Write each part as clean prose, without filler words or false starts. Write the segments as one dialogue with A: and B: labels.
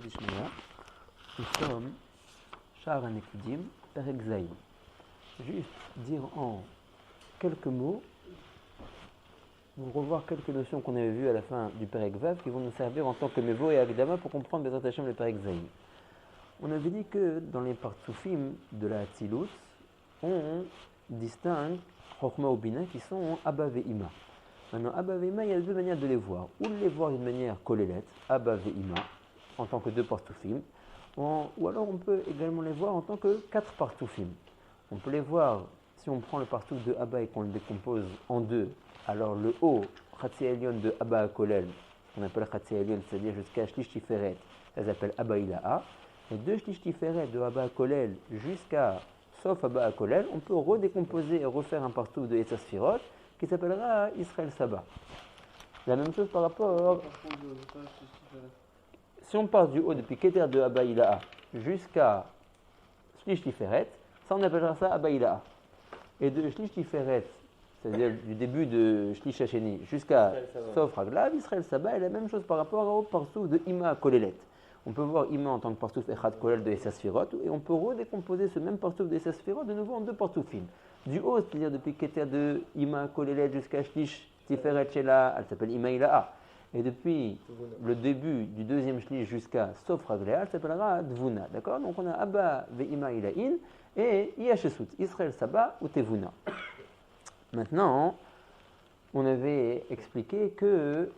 A: Dishmaya, nous sommes Sha'ar HaNekudim, Perek Zayin. Juste dire en quelques mots, vous revoir quelques notions qu'on avait vues à la fin du Perek Vav qui vont nous servir en tant que Mevo et Agdama pour comprendre Bezrat Hashem le Perek Zayin. On avait dit que dans les Partsoufim de la Hatzilut, on distingue Chokhma ou Bina qui sont Abba Ve'ima. Maintenant, Abba Ve'ima, il y a deux manières de les voir. Ou les voir d'une manière kolélet, Abba Ve'ima, en tant que deux Partsoufim, ou alors on peut également les voir en tant que quatre Partsoufim. On peut les voir, si on prend le Partsouf de Abba et qu'on le décompose en deux, alors le haut, Khatsi Elion de Abba Kolel, qu'on appelle Khatsi Elion, c'est-à-dire jusqu'à Shlish Tiferet, ça s'appelle Abba Ilaha. Et de Shlish Tiferet de Abba Kolel jusqu'à sauf Abba Kolel, on peut redécomposer et refaire un Partsouf de Etzas Sfirot qui s'appellera Israël Saba. La même chose par rapport. Si on part du haut depuis Keter de Abba Ilaha jusqu'à Shlish Tiferet, ça on appellera ça Abba Ilaha. Et de Shlish Tiferet, c'est-à-dire du début de Shlish Hasheni jusqu'à Sof Raglav, Israël Saba est la même chose par rapport au Partsouf de Ima Kolelet. On peut voir Ima en tant que Partsouf Echad Kolel de Essa Sfirot et on peut redécomposer ce même Partsouf de Essa Sfirot de nouveau en deux Partsoufim. Du haut, c'est-à-dire depuis Keter de Ima Kolelet jusqu'à Shlish Tiferet Shela, elle s'appelle Ima Ilaha. Et depuis le début du deuxième Shlish jusqu'à Sof Raglav, elle s'appellera Dvuna. D'accord? Donc on a Abba Ve'ima Ilahin et Yashesut, Israël Saba ou Tevuna. Maintenant, on avait expliqué que,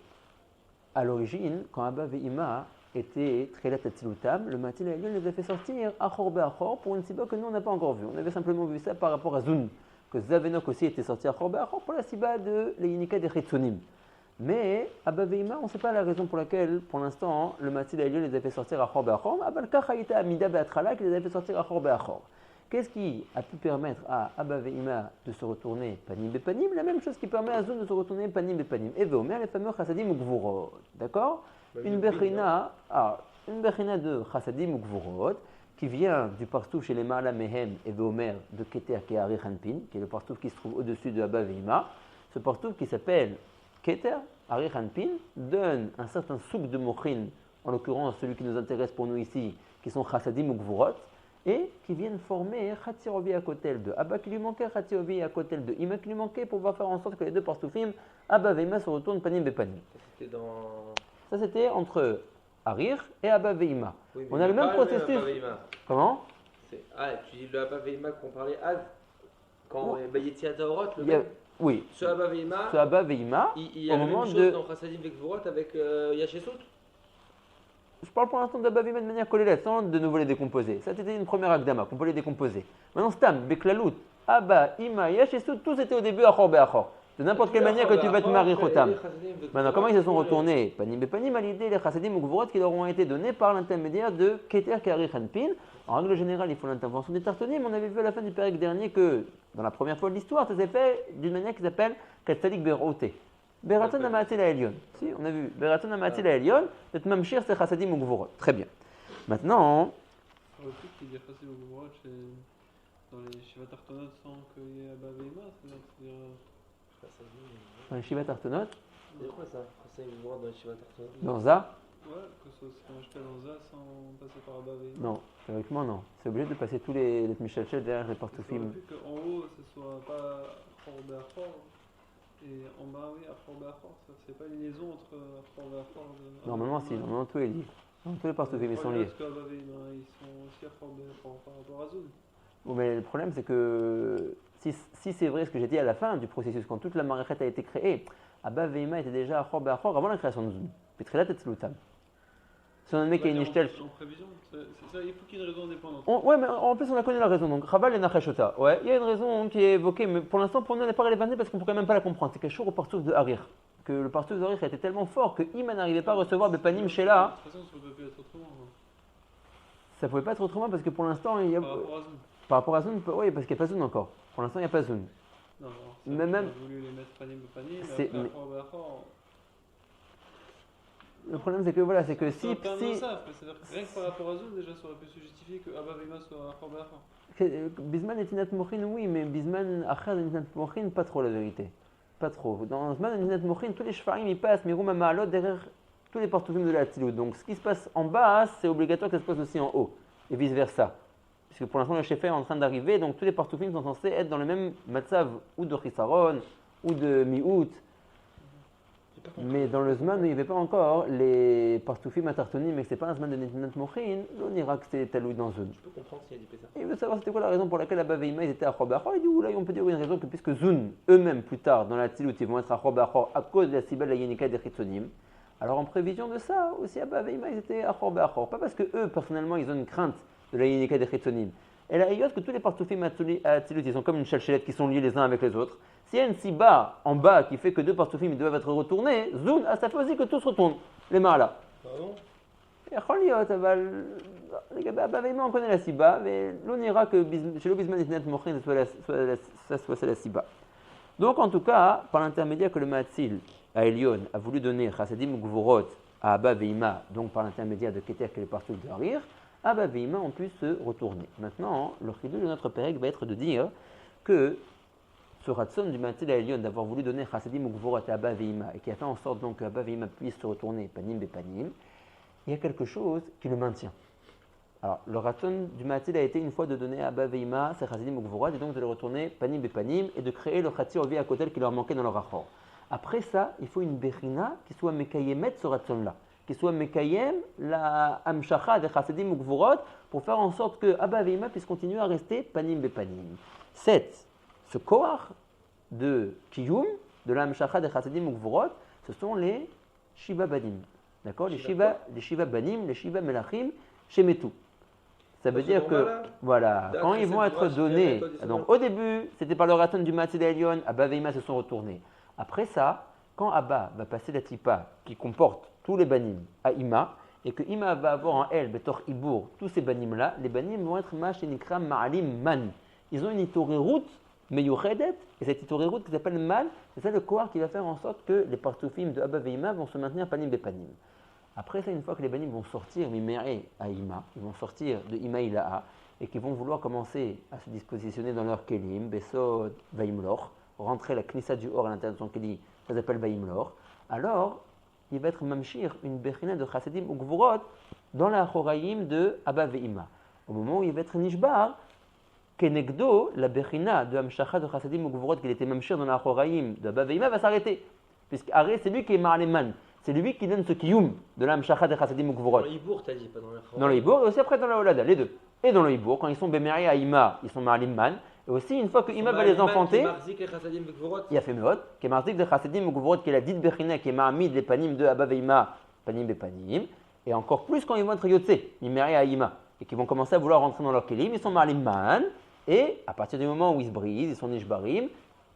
A: à l'origine, quand Abba Ve'ima était Tchelat Hatzilutam, le Matil Elion les a fait sortir Achor Be'achor pour une siba que nous on n'a pas encore vue. On avait simplement vu ça par rapport à Zun, que Zavenok aussi était sorti Achor Be'achor pour la siba de l'Yinika des Chetzonim. Mais Abba Ve'ima, on ne sait pas la raison pour laquelle, pour l'instant, le Matil Elion les a fait sortir Achor Be'achor, Abal Kachayita Amida Be'atrala qui les a fait sortir Achor Be'achor. Qu'est-ce qui a pu permettre à Abba Ve'ima de se retourner panim bepanim? La même chose qui permet à Zun de se retourner panim bepanim. Et Ve'omer, les fameux chassadim ou gvurot. D'accord? Une bechina de chassadim ou gvurot qui vient du partouf chez les Ma'ala Mehem et Ve'omer de Keter qui est Ari Hanpin, qui est le partouf qui se trouve au-dessus de Abba Ve'ima. Ce partouf qui s'appelle Keter, Ari Hanpin, donne un certain souk de mochin, en l'occurrence celui qui nous intéresse pour nous ici, qui sont chassadim ou gvurot, et qui viennent former Khatsi à Kotel de Abba qui lui manquait, Khatsi à Kotel de Ima qui lui manquait pour pouvoir faire en sorte que les deux Partsoufim, Abba Ve'ima, se retournent panim bepanim. Ça c'était entre Arir et Abba Ve'ima.
B: Oui,
A: on a le même processus. Comment?
B: Tu dis le Abba Ve'ima qu'on parlait quand Bayeti Ataorot, le même.
A: Oui.
B: Ce Abba Ve'ima,
A: il
B: y a la même chose dans Chassadim Vekvorot avec Yashesut.
A: Je parle pour l'instant d'Abba Ve'ima de manière collégiale, sans de nouveau les décomposer. Ça c'était une première Akdama, qu'on peut les décomposer. Maintenant Stam, Beklalut, Abba, Ima, Yashesut, tous étaient au début Achor Be'achor. De n'importe quelle manière que tu vas te marier Chotam. Maintenant, comment ils se sont retournés panim bepanim à l'idée les chassadim ou gvurot qui leur ont été donnés par l'intermédiaire de Keter Kari Hanpin. En règle générale, il faut l'intervention des Tartonim. On avait vu à la fin du Pérec dernier que, dans la première fois de l'histoire, ça s'est fait d'une manière qui s'appelle Katsalik Berote. Beraton Amatil Elion. Si, on a vu Beraton Amatil Elion, cette même chir, c'est chassadim ou gvurot. Très bien. Maintenant.
C: Le fait qu'il y ait chassadim ou gvurot dans les Shiva Tartonot sans qu'il y ait Abba Ve'ima, c'est-à-dire.
A: Dans les Shiva Tartonot.
B: C'est quoi ça? Chassadim ou gvurot dans les Shiva Tartonot?
A: Dans Ça?
C: Ouais, que ce soit acheté dans Ça sans passer par Abba Ve'ima.
A: Non, théoriquement non. C'est obligé de passer tous les Michalchel derrière les Partsoufim.
C: Le fait qu'en haut, ce soit pas Achor Be'achor. Et en bas, oui, Achor Be'achor, c'est pas une liaison entre Achor Be'achor.
A: Normalement, si, normalement tout est lié. Tous les Partsoufim ils sont liés.
C: Parce qu'Abba Ve'ima, ils sont aussi Achor Be'achor par rapport à Zun.
A: Bon, mais le problème, c'est que si c'est vrai ce que j'ai dit à la fin du processus, quand toute la marachette a été créée, Abba Ve'ima était déjà Achor Be'achor avant la création de Zun. Petrelat et Tzlutam. Si on a un mec qui a une ishtel.
C: En prévision, c'est ça, il faut qu'il y ait une raison indépendante.
A: Ouais, mais en plus on a connu la raison. Donc Raval et Nachashota. Ouais, il y a une raison qui est évoquée, mais pour l'instant pour nous elle n'est pas relevante parce qu'on ne pourrait même pas la comprendre. C'est quelque chose au partouf de Harir. Que le partouf de Harir était tellement fort que Ima n'arrivait pas à recevoir Bepanim Shela.
C: De toute façon, ça ne pouvait pas être autrement.
A: Ça ne pouvait pas être autrement parce que pour l'instant il y a.
C: Par rapport à Zun.
A: Par rapport à Zun, oui, parce qu'il n'y a pas Zun encore. Pour l'instant il n'y a pas Zun.
C: Non,
A: mais
C: on
A: même.
C: a voulu les mettre panim, mais après Achor Be'achor.
A: Le problème c'est que voilà, c'est que si.
C: C'est-à-dire que rien que par rapport à Zun, déjà ça aurait pu se justifier que Abba Ve'ima soit Achor Be'achor.
A: Bisman et Tinat Mochin, oui, mais Bisman Achad et Tinat Mochin, pas trop la vérité. Pas trop. Dans Bisman et Tinat Mochin, tous les Shfarim ils passent, Miroum Ma'alot, derrière tous les partufim de la Hatzilut. Donc ce qui se passe en bas, c'est obligatoire que ça se passe aussi en haut, et vice-versa. Puisque pour l'instant, le Shefer est en train d'arriver, donc tous les partufim sont censés être dans le même matzav, ou de Chisaron, ou de Mi'ut. Mais dans le Zman où il n'y avait pas encore les partufim atartonim, mais que ce n'est pas un Zman de Netinat Mochin, on ira que c'était Taloui dans Zun.
B: Je peux comprendre s'il a dit ça.
A: Et il veut savoir c'était quoi la raison pour laquelle Abba Veima ils étaient à Chor Be'achor. Il dit, oula, on peut dire une raison que puisque Zun, eux-mêmes plus tard dans la Tzilut, ils vont être à Chor Be'achor à cause de la Sibel, la Yenika des Chitzonim. Alors en prévision de ça, aussi Abba Veima ils étaient à Chor Be'achor. Pas parce que eux, personnellement, ils ont une crainte de la Yenika des Chitzonim. Et là, il y a que tous les partufim à Tzilut, ils sont comme une chalchelette qui sont liés les uns avec les autres. S'il y a une siba en bas qui fait que deux partufim doivent être retournés, Zun, ça fait aussi que tous retournent, les malas.
B: Pardon?
A: On connaît la siba, mais l'on ira que chez le bisman et mochin, ça soit la siba. Donc en tout cas, par l'intermédiaire que le Matzil à Elion a voulu donner Chasadim ou Gvurot à Abba Veima, donc par l'intermédiaire de Keter qui est partout de Harir, Abba Veima ont pu se retourner. Maintenant, le chidou de notre pérec va être de dire que ce ratson du Matzil à Elion d'avoir voulu donner Chasadim ou Gvurot à Abba Veima et qui a fait en sorte donc que Abba Veima puisse se retourner, panim be panim, il y a quelque chose qui le maintient. Alors, le raton du Matzil a été une fois de donner à Abba Veima ses Chasadim ou Gvurot et donc de le retourner panim be panim et de créer le Chatzir Ovi à côté qui leur manquait dans leur rachor. Après ça, il faut une Bechina qui soit Mekayemet ce ratson-là, qui soit Mekayem la Amshacha des Chasadim ou Gvurot pour faire en sorte que Abba Veima puisse continuer à rester panim be panim. Ce koar de Kiyum, de la Amshacha des Chasadim ou Gvurot, ce sont les Shiva Banim. D'accord, les Shiva Banim, les Shiva Melachim, Shemetu. Ça veut dire que, voilà, quand ils vont être donnés, donc au début, c'était par le raton du Matzil Elion, Abba Veima se sont retournés. Après ça, quand Abba va passer la tipa qui comporte tous les banim à Ima, et que Ima va avoir en elle, Betor Ibour, tous ces banim-là, les banim vont être Mashenikram Ma'alim Man. Ils ont une itorerut meyuchedet, et cette itorerut qui s'appelle Man, c'est ça le koar qui va faire en sorte que les partufim de Abba Veima vont se maintenir panim be panim. Après ça, une fois que les banim vont sortir Mimere à Ima, ils vont sortir de Ima Ilaha, et qu'ils vont vouloir commencer à se dispositionner dans leur kelim, Besod Vaimlor, rentrer la knissa du or à l'intérieur de son keli, ça s'appelle Vaimlor, alors il va être mamshir, une bechina de chasadim ou gvurot, dans la choraïm de Abba Veima. Au moment où il va être nishbar, kenegdo, la bechina de amshacha de chasadim ou gvurot, qu'il était mamshir dans la choraïm de Abba Veima, va s'arrêter. Puisque Aré, c'est lui qui est ma'aleman. C'est lui qui donne ce kiyum de l'amshacha de chasadim ou gvurot.
B: Dans le Hibour, t'as dit, pas dans le Choraïm.
A: Dans le Hibour, et aussi après dans la Olada, les deux. Et dans le Hibour, quand ils sont bémérés à Ima, ils sont ma'alimman. Et aussi, une fois que Ima va les enfanter, il y a fait Meot, qui est Marzik de Chasadim ou Gvurot, qui est la dite Bechina, qui est Ma'amid, les panim de Abba Veima, panim be panim. Et encore plus quand ils vont être Yotse, Mimeri à Ima, et qui vont commencer à vouloir rentrer dans leur kelim, ils sont Ma'alimman. Et à partir du moment où ils se brisent, ils sont Nishbarim,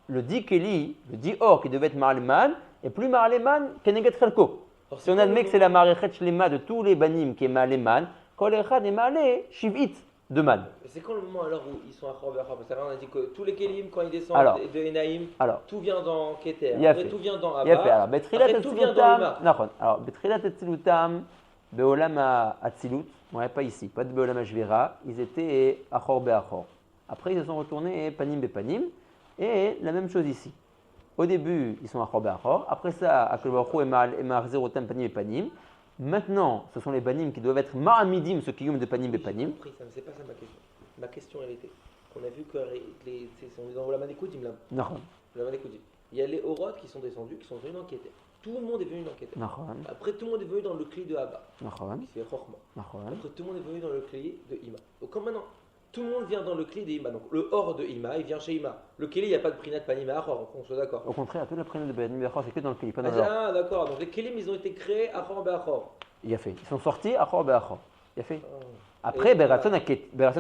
A: le dit Keli, le dit Or, qui devait être Ma'alimman, est plus Ma'alimman qu'Eneget Chelko. Si on admet que c'est la Marechet Shlema de tous les banim qui est Ma'alimman, Kol Echad est Ma'ale Shivit de Man.
B: C'est quand le moment alors où ils sont à Chor Be'achor? Parce qu'on a dit que tous les kelim, quand ils descendent de Enaïm, tout vient dans Keter, après tout vient dans Abba, après tout vient dans Ima.
A: Alors, Betrilat Etzilutam, Beolam Atzilut, ouais, pas ici, pas de Beolam Ashvira, ils étaient à Chor Be'achor. Après, ils se sont retournés panim be panim, et la même chose ici. Au début, ils sont à Chor Be'achor, après ça, Akol Baruch Hu et Ma'arzerotam panim be panim. Maintenant, ce sont les banim qui doivent être ma'amidim, ce kiyum de panim be panim.
B: J'ai compris ça, mais c'est pas ça ma question. Ma question, elle était, on a vu que on est dans Olam HaNekudim là.
A: Non.
B: Olam HaNekudim. Il y a les Oroth qui sont descendus, qui sont venus dans Keter. Tout le monde est venu dans Keter. Après, tout le monde est venu dans le cli de Abba. C'est Chochma. Après, tout le monde est venu dans le cli de Ima. Donc, comme maintenant, tout le monde vient dans le cli de Ima. Donc, le Or de Ima, il vient chez Ima. Le Keli, il n'y a pas de Prinat Panim Achor, on soit d'accord.
A: Au contraire, tout le Prinat de Panim Achor, c'est que dans le Keli, pas dans le
B: Ah, d'accord. Donc, les Kelim, ils ont été créés à Chor Be'achor.
A: Il a fait. Ils sont sortis à Chor Be'achor. Il a fait. Après, Beraton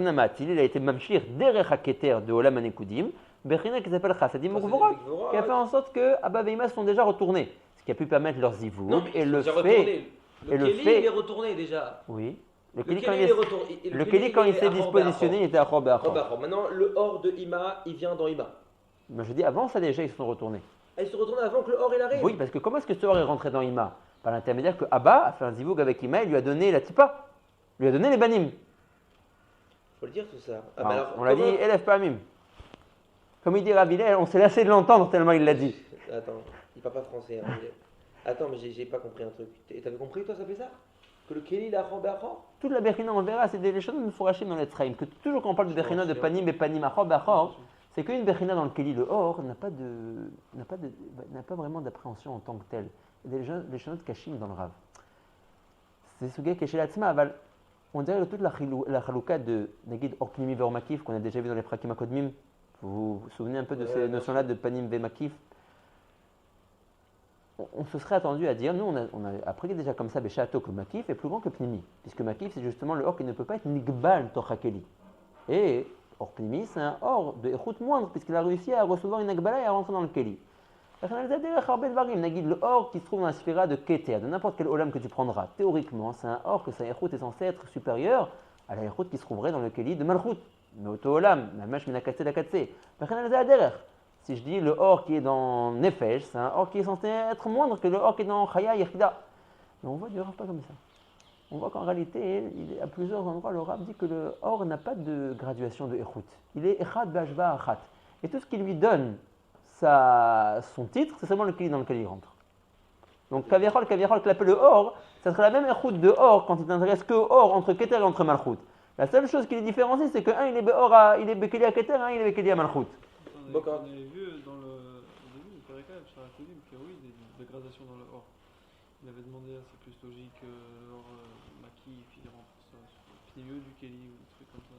A: Amatil, il a été mamshir derech haketer de Olam HaNekudim, Bechina qui s'appelle Chasadim ou Gvurot, qui a fait en sorte que Abba Veima sont déjà retournés, ce qui a pu permettre leurs zivouk. Et le fait.
B: Le Keli, il est retourné déjà.
A: Oui.
B: Le Keli,
A: quand il s'est dispositionné, il était à Chor Be'achor.
B: Maintenant, le Or de Ima, il vient dans Ima.
A: Mais je dis, avant ça déjà, ils se sont retournés.
B: Ils se retournent avant que le Or il arrive.
A: Oui, parce que comment est-ce que ce Or est rentré dans Ima? Par l'intermédiaire que Abba a fait un zivouk avec Ima, il lui a donné la tipa, lui a donné les banim.
B: Faut le dire tout ça.
A: On l'a dit, élève pas mime. Comme il dit Ravilel, on s'est lassé de l'entendre tellement il l'a dit.
B: Attends, il parle pas français. Attends, mais j'ai pas compris un truc. T'avais compris, toi, ça fait ça? Que le Keli, il a Achor Be'achor?
A: Toute la Bechina, on verra, c'est des choses de Fourachim dans les Traim. Que toujours quand on parle de Bechina, de Panim et Panim, Achor Be'achor, c'est qu'une Bechina dans le Keli, le Or, n'a pas vraiment d'appréhension en tant que tel. Il y a des choses cachim dans le Rav. C'est ce gars qui est chez l'Atzma, on dirait que toute la chalouka de Nagid Or Pnimi Ve'or Makif, qu'on a déjà vu dans les Prakim HaKodmim, vous vous souvenez un peu de ces notions-là de Panim Ve'Makif? On se serait attendu à dire, nous on a appris déjà comme ça, Béchato, que Makif est plus grand que Pnimi, puisque Makif c'est justement le Or qui ne peut pas être Nigbal Torchakeli. Et Or Pnimi c'est un Or de Echut moindre, puisqu'il a réussi à recevoir une Agbala et à rentrer dans le Keli. Le Or qui se trouve dans la sphira de Keter, de n'importe quel Olam que tu prendras, théoriquement c'est un Or que sa Echut est censé être supérieur à la Echut qui se trouverait dans le Keli de Malchut, mais au Olam, Mamash Minakatse Lakatse. Si je dis le or qui est dans Nefesh, c'est un or qui est censé être moindre que le or qui est dans Chaya Yechida. Mais on voit du Rav pas comme ça. On voit qu'en réalité, à plusieurs endroits, le Rav dit que le or n'a pas de graduation de Echut. Il est Echad Bashva Achat. Et tout ce qui lui donne son titre, c'est seulement le Keli dans lequel il rentre. Donc Kaviachol, clapé le or, ça serait la même Echut de or quand il n'intéresse que or entre Keter et entre Malchut. La seule chose qui les différencie, c'est qu'un il est Bekeli à Keter, un il est Bekeli à Malchut.
C: On avait vu dans le début du Perikal, chez Rakodim, qu'il y a eu des gradations dans le or. Il avait demandé, c'est plus logique, l'or Makif, il rentre ça sur le milieu du Keli ou des trucs comme ça.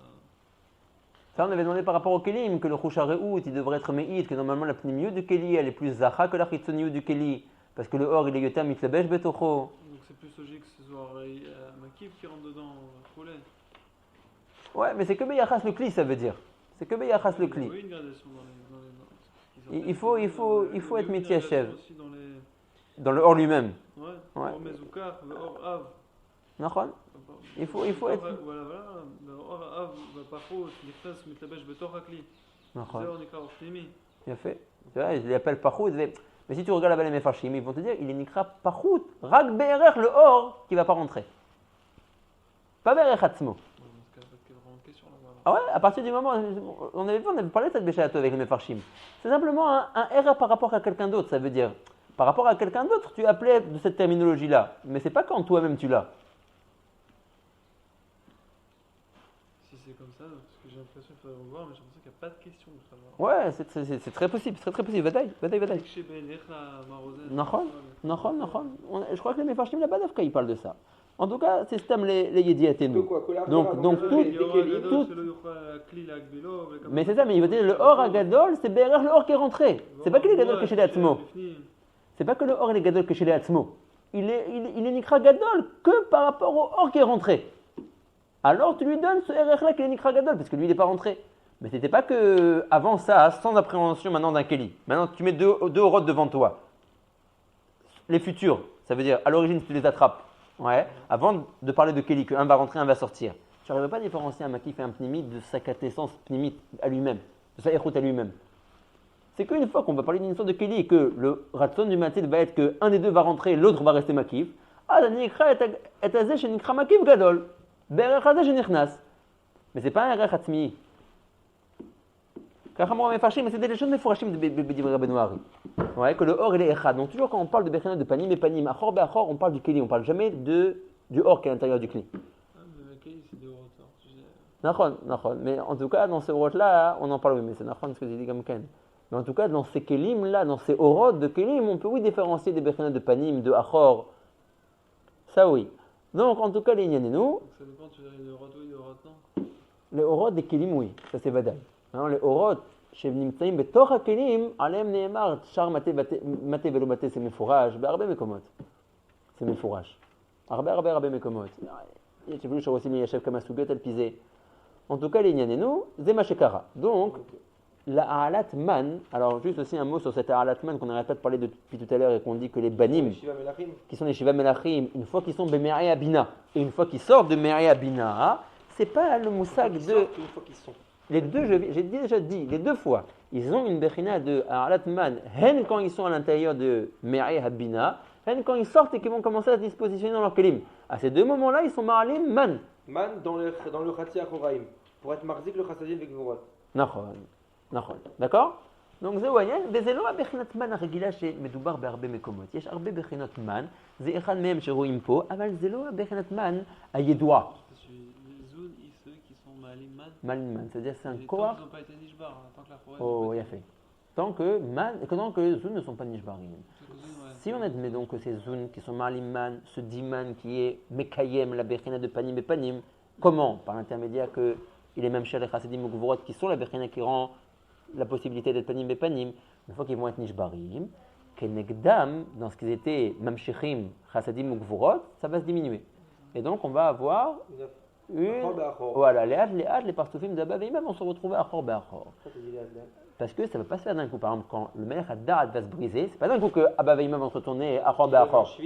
A: Ça, on avait demandé par rapport au Kelim, que le Chouchareout, il devrait être Me'id, que normalement la pnimiut du Keli, elle est plus Zacha que la Chitzoniut du Keli, parce que le or, il est Yotam Mitlebesh Betocho.
C: Donc c'est plus logique que ce soit Makif qui rentre dedans, Kholé.
A: Ouais, mais c'est que Beyachas le Kli, ça veut dire. C'est que Beyachas le Kli.
C: Oui, une gradation dans les
A: il faut être Mityachev. Dans le or lui-même.
C: Ouais. Or Mezoukar, le or Av.
A: Nachon. Il faut être.
C: Voilà, le or Av, Pachot, Nichnas, Mitlabesh, Betor Hakli.
A: Nachon.
C: C'est on est Kar Pnimi.
A: Bien fait. Tu vois, ils l'appellent Pachot. Mais si tu regardes là-bas les Mefarshim, ils vont te dire il est Nikra Pachot. Rak Be'erech, le or qui ne va pas rentrer. Pas Be'erech Atzmo. Ah ouais, à partir du moment, on avait parlé de cette Béchato avec les Mefarshim. C'est simplement un erreur par rapport à quelqu'un d'autre, ça veut dire. Par rapport à quelqu'un d'autre, tu appelais de cette terminologie-là. Mais c'est pas quand toi-même tu l'as.
C: Si c'est comme ça, parce que j'ai l'impression qu'il faudrait revoir, mais j'ai l'impression qu'il n'y a pas de question de savoir.
A: Ouais, c'est très possible, c'est très possible. Bataille. Je crois que les Mefarshim là-bas, ils parlent de ça. En tout cas, c'est Stam les Yediatenu. Donc tout. Mais c'est ça, mais il veut dire le or à Gadol, c'est BRR le or qui est rentré. C'est pas que les Gadol que chez les Atzmo. C'est pas que le or est Gadol que chez les Atzmo. Il est Nikra Gadol que par rapport au or qui est rentré. Alors tu lui donnes ce RR là qui est Nikra Gadol, parce que lui il n'est pas rentré. Mais c'était pas que avant ça, sans appréhension maintenant d'un Keli. Maintenant tu mets deux orodes devant toi. Les futurs, ça veut dire à l'origine tu les attrapes. Ouais, avant de parler de Keli, qu'un va rentrer, un va sortir. Tu n'arrives pas à différencier un Makif et un Pnimit de sa quintessence Pnimit à lui-même, de sa Echut à lui-même. C'est qu'une fois qu'on va parler d'une histoire de Keli et que le Ratson du Matzid va être qu'un des deux va rentrer, l'autre va rester Makif, Nikra et Azeh chez Nikra Makif Gadol, Berech Azeh chez Nichnas. Mais ce n'est pas un Erech Atzmi. Car mais c'est des choses Mefourachim de B'divrei Rabbeinu Ari. Ouais, que le or il est Echad. Donc toujours quand on parle de Bechina de Panim et Panim, Achor Be'achor, on parle du Keli, on ne parle jamais du or qui est à l'intérieur du Keli.
C: Le Keli c'est des orot.
A: Nachon. Mais en tout cas, dans ces orot là, on en parle, oui, mais c'est Nachon ce que j'ai dit comme Ken. Mais en tout cas, dans ces Kelim là, dans ces orot de Kelim, on peut oui différencier des Bechina de Panim, de Achor. Ça oui. Donc en tout cas, les Inyanenu.
C: Ça dépend, tu dirais les orot oui, les orot non.
A: Les orot des Kelim, oui, ça c'est Vadaï. Alors les orot, שנמצאים בתוך הכלים, עליהם נאמר, שר מטה ולא מטה זה מפורש, בהרבה מקומות. זה מפורש. הרבה מקומות. יש אפילו שרוצים ליישב כמה סוגיות על פי זה. En tout cas, לענייננו, זה מה שקרה. Donc, la A'alat Man, alors juste aussi un mot sur cette A'alat Man qu'on n'arrête pas de parler depuis tout à l'heure et qu'on dit que les Banim, qui sont les Shiva Melachim, une fois qu'ils sont Be'me'ai Abina, et une fois qu'ils sortent de Me'ei Abina, c'est pas le moussag de...
B: Une fois qu'ils sont.
A: Les deux, j'ai déjà dit, les deux fois, ils ont une bechina de A'alat Man, hen quand ils sont à l'intérieur de Me'ei Habina, hen quand ils sortent et qu'ils vont commencer à se dispositionner dans leur kelim. À ces deux moments-là, ils sont ma'alim Man.
B: Man dans le Chatzi Achoraim, pour être marzik le Chassadim avec Gvorot.
A: Nachon. D'accord? Donc זה הוא העניין, וזה לא הבחינת מן הרגילה שמדובר בהרבה מקומות. יש הרבה בחינות מן, זה אחד מהם שרואים פה, אבל זה לא הבחינת מן הידועה. מעלים מן, c'est-à-dire c'est un koach. Oh, יפה. Tant que zun ne sont pas nishbarim. Si on admet donc que ces zun qui sont marlim man, ce diman qui est mekayem, la bechina de panim et panim, comment? Par l'intermédiaire qu'il est même chez les chassidim ou gvorot qui sont la bechina qui rend la possibilité d'être panim et panim, une fois qu'ils vont être nishbarim, kenegdam, dans ce qu'ils étaient mamshechim, chassidim ou gvorot, ça va se diminuer. Et donc on va avoir voilà, les parstoufim d'Abba Veima vont se retrouver à Chor Be'achor. Parce que ça ne va pas se faire d'un coup. Par exemple, quand le Melech Hadad va se briser, c'est pas d'un coup que Abba Veima vont se retourner à Chor Be'achor.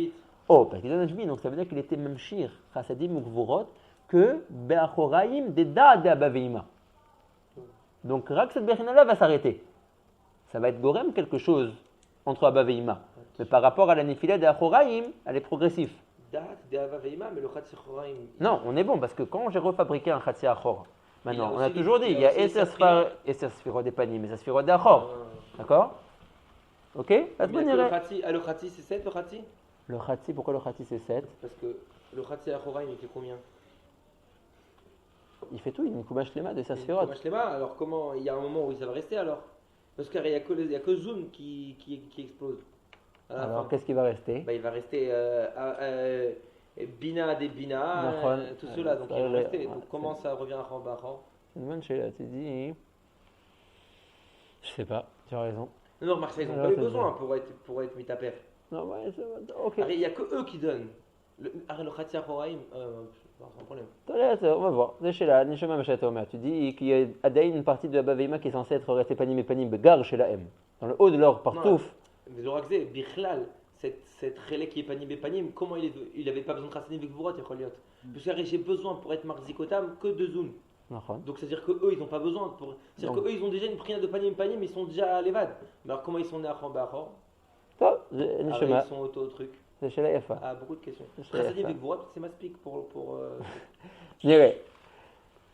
A: Oh, parce qu'il est un Shvit, donc ça veut dire qu'il était Mamshir, Chassadim ou Gvorot, que Be'achoraim des Da'ad d'Abba Veima. Donc, Rak cette Bechina-là va s'arrêter. Ça va être Gorem quelque chose entre Abba Veima. Mais par rapport à la Nefila d'Achoraim, elle est progressive. Non, on est bon parce que quand j'ai refabriqué un Khatsi Achor, maintenant, on a toujours dit, il y a Esser Sphirot des Panim, Esser Sphirot d'Achor. D'accord? Ok?
B: Le Khatsi c'est 7 le Khatsi?
A: Le Khatsi, pourquoi le Khatsi c'est 7?
B: Parce que le Khatsi Achoraim il fait combien?
A: Il fait tout, il y a une Kumash Lema de Esser Sphirot.
B: Kumash Lema, alors comment? Il y a un moment où ça va rester alors? Parce qu'il n'y a que Zoom qui explose.
A: Alors, qu'est-ce qui va rester?
B: Il va rester Bina des Bina, tout cela, donc ils vont rester. Donc, comment ça revient à Chor?
A: C'est une bonne chose, tu dis. Je sais pas, tu as raison.
B: Non, Marseille, ils n'ont pas eu besoin pour être mis à perte.
A: Non, ouais, ok.
B: Il n'y a que eux qui donnent. Le Khatsi Achoraim, sans problème.
A: On va voir. Tu dis qu'il y a Adaïn, une partie de Abba Veima qui est censée être restée panim et panim, begar chez la M. Dans le haut de leur partouf.
B: Mais Zorakzé, Bichlal, cette relais qui est panim et panim, comment il n'avait pas besoin de Chassanim avec Gvorot, parce que j'ai besoin pour être Marzikotam que de Zun. Donc c'est-à-dire qu'eux, ils n'ont pas besoin. C'est-à-dire qu'eux, ils ont déjà une prière de panim et panim, ils sont déjà à l'Evad. Mais alors comment ils sont nés à Chor Be'achor? Ils sont au truc.
A: C'est chez la FA.
B: Ah, beaucoup de questions. Chassanim avec Gvorot, c'est ma speak pour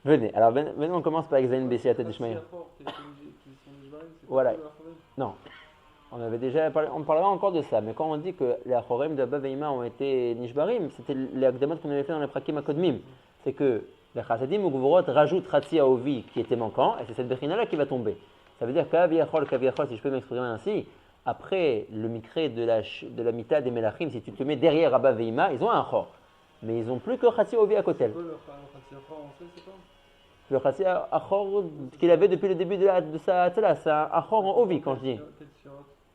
A: Venez, alors maintenant on commence par Examen Bessia Tête d'Ishmaï. Voilà. Non. On parlera encore de ça, mais quand on dit que les Achorim de Abba Veima ont été Nishbarim, c'était les Akdamot qu'on avait fait dans les Prakim Akodmim. C'est que les Chassadim ou Gvorot rajoutent Ratzi Aovi qui était manquant, et c'est cette Bechina-là qui va tomber. Ça veut dire qu'Aviachol, si je peux m'exprimer ainsi, après le Mikré de la Mita des Melachim, si tu te mets derrière Abba Veima, ils ont un Chor. Mais ils n'ont plus que Ratzi Aovi à côté. Le Ratzi Achor qu'il avait depuis le début de sa Tzala, c'est un Achor en Ovi quand je dis.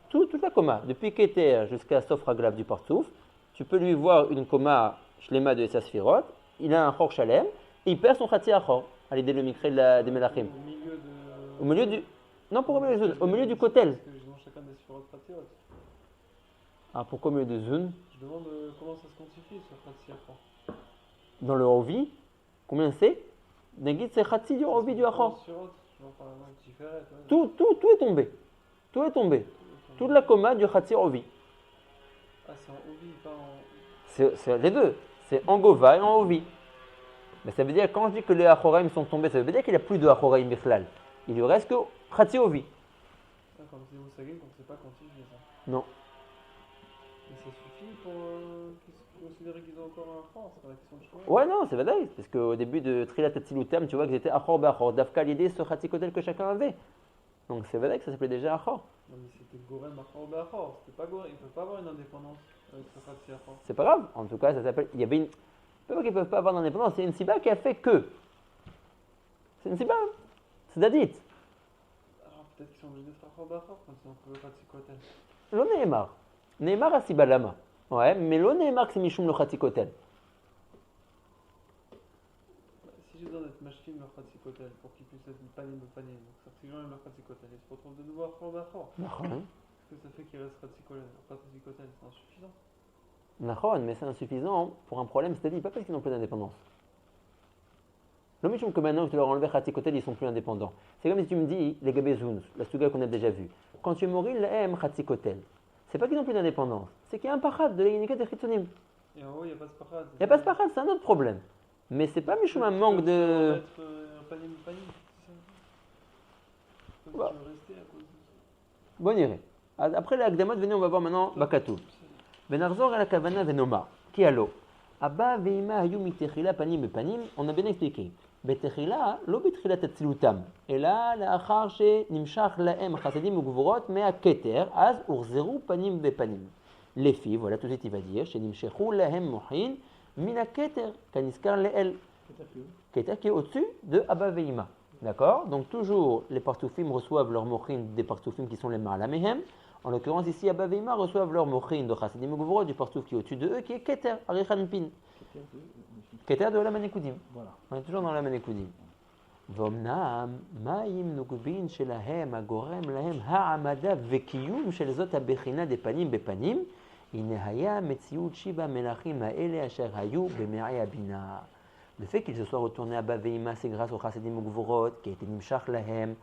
A: Toute la coma, depuis Keter jusqu'à Sofraglav du Partouf, tu peux lui voir une coma Shlema de Essa Sphirot, il a un Chor Shalem, et il perd son Khatsi Achor, à l'idée de le Mikré des Melachim. Au milieu du. Non, pourquoi au milieu du Kotel? Ah, pourquoi au milieu de Zun?
C: Je demande comment ça se quantifie ce Khatsi Achor.
A: Dans le Ovi, combien c'est? Nagid, c'est Khatsi du Ovi du Achor. Tout est tombé. Tout est tombé. Toute la coma du Khatsi Ovi.
C: Ah, c'est en Ovi, pas en.
A: C'est les deux. C'est en Gova et en Ovi. Mais ça veut dire, quand je dis que les Achoraim sont tombés, ça veut dire qu'il n'y a plus de Achoraim Bichlal. Il lui reste que Khatsi Ovi.
C: Comme c'est vous savez, qu'on ne sait pas quantifier ça.
A: Non.
C: Mais ça suffit pour considérer qu'ils ont encore un Achor, c'est pas la question de choix.
A: Ouais, non, c'est vrai. Parce qu'au début de Trilat Atzilutam, tu vois qu'ils étaient Achor Be'achor. Dafka l'idée, ce Khatsi Kotel que chacun avait. Donc c'est vrai que ça s'appelait déjà Achor.
C: Non mais c'était Gorem Achor Be'achor, c'était pas Gorem, ils ne peuvent pas avoir une indépendance avec ce Khatsi Achor.
A: C'est pas grave, en tout cas ça s'appelle, il y avait une, pas qu'ils peuvent pas avoir d'indépendance, c'est une Siba qui a fait que. C'est une Siba, c'est d'Adit.
C: Alors peut-être qu'ils sont obligés d'être Achor Be'achor quand ils ont trouvé Khatsi Kotel.
A: Lo Neymar. Neymar a Siba Lama. Ouais, mais lo Neymar c'est Mishum le Khatsi Kotel.
C: Si j'ai besoin d'être machine leur Khatsi Kotel pour qu'ils puissent être panim de panim, donc ça fait que j'enlève leur Khatsi Kotel, ils se retrouvent de nouveau à Achor Be'achor. Qu'est-ce que ça fait qu'il reste Khatsi Kotel? C'est insuffisant.
A: Nachon, mais c'est insuffisant pour un problème, c'est-à-dire pas parce qu'ils n'ont plus d'indépendance. L'homme que maintenant que tu leur enlèves Khatsi Kotel, ils sont plus indépendants. C'est comme si tu me dis les Gabezouns, la Suga qu'on a déjà vue. Quand tu es mori, l'aime Khatsi Kotel. C'est pas qu'ils n'ont plus d'indépendance, c'est qu'il y a un pachad de l'Unikat et Chitzonim.
C: Et en haut, il n'y a pas ce pachad.
A: Il n'y a pas ce pachad, c'est un autre problème. Mais c'est pas Michum un manque de.
C: Un panim, c'est ça.
A: Bah. Bon iré. Après l'Akdamot, venez, on va voir maintenant Bakatou. Venarzor el Kavana venoma. Qui allo? Abba veima hayu mitechila panim bepanim. On a bien expliqué. בתחילה, לא בתחילת אצילותם, אלא לאחר שנמשך להם חסדים וגבורות מהכתר, אז הוחזרו פנים בפנים. לפי, voilà tout de suite il va dire, שנמשכו להם מוחין מן הכתר, כנזכר לאל. כתר qui est au-dessus de Abba veima. D'accord? Donc toujours les partoufim reçoivent leur mochin des partoufim qui sont les ma'ala mehem. En l'occurrence ici, Abba veima reçoivent leur mochin de chassidim ugvorot du partouf qui est au-dessus de eux, qui est keter, arichan pin. Keter de Olam HaNekudim. Voilà. On est toujours dans Olam HaNekudim. ואומנם, מים נוגבין שלהם הגורם להם העמדה וקיום של זאת הבחינה דפנים בפנים, הנה היה מציאות שיבה מלאכים האלה אשר היו במעי הבינה. Le fait qu'ils se soient retournés à Abba veima, c'est grâce au chassidim ugvorot qui a été nimshach lahem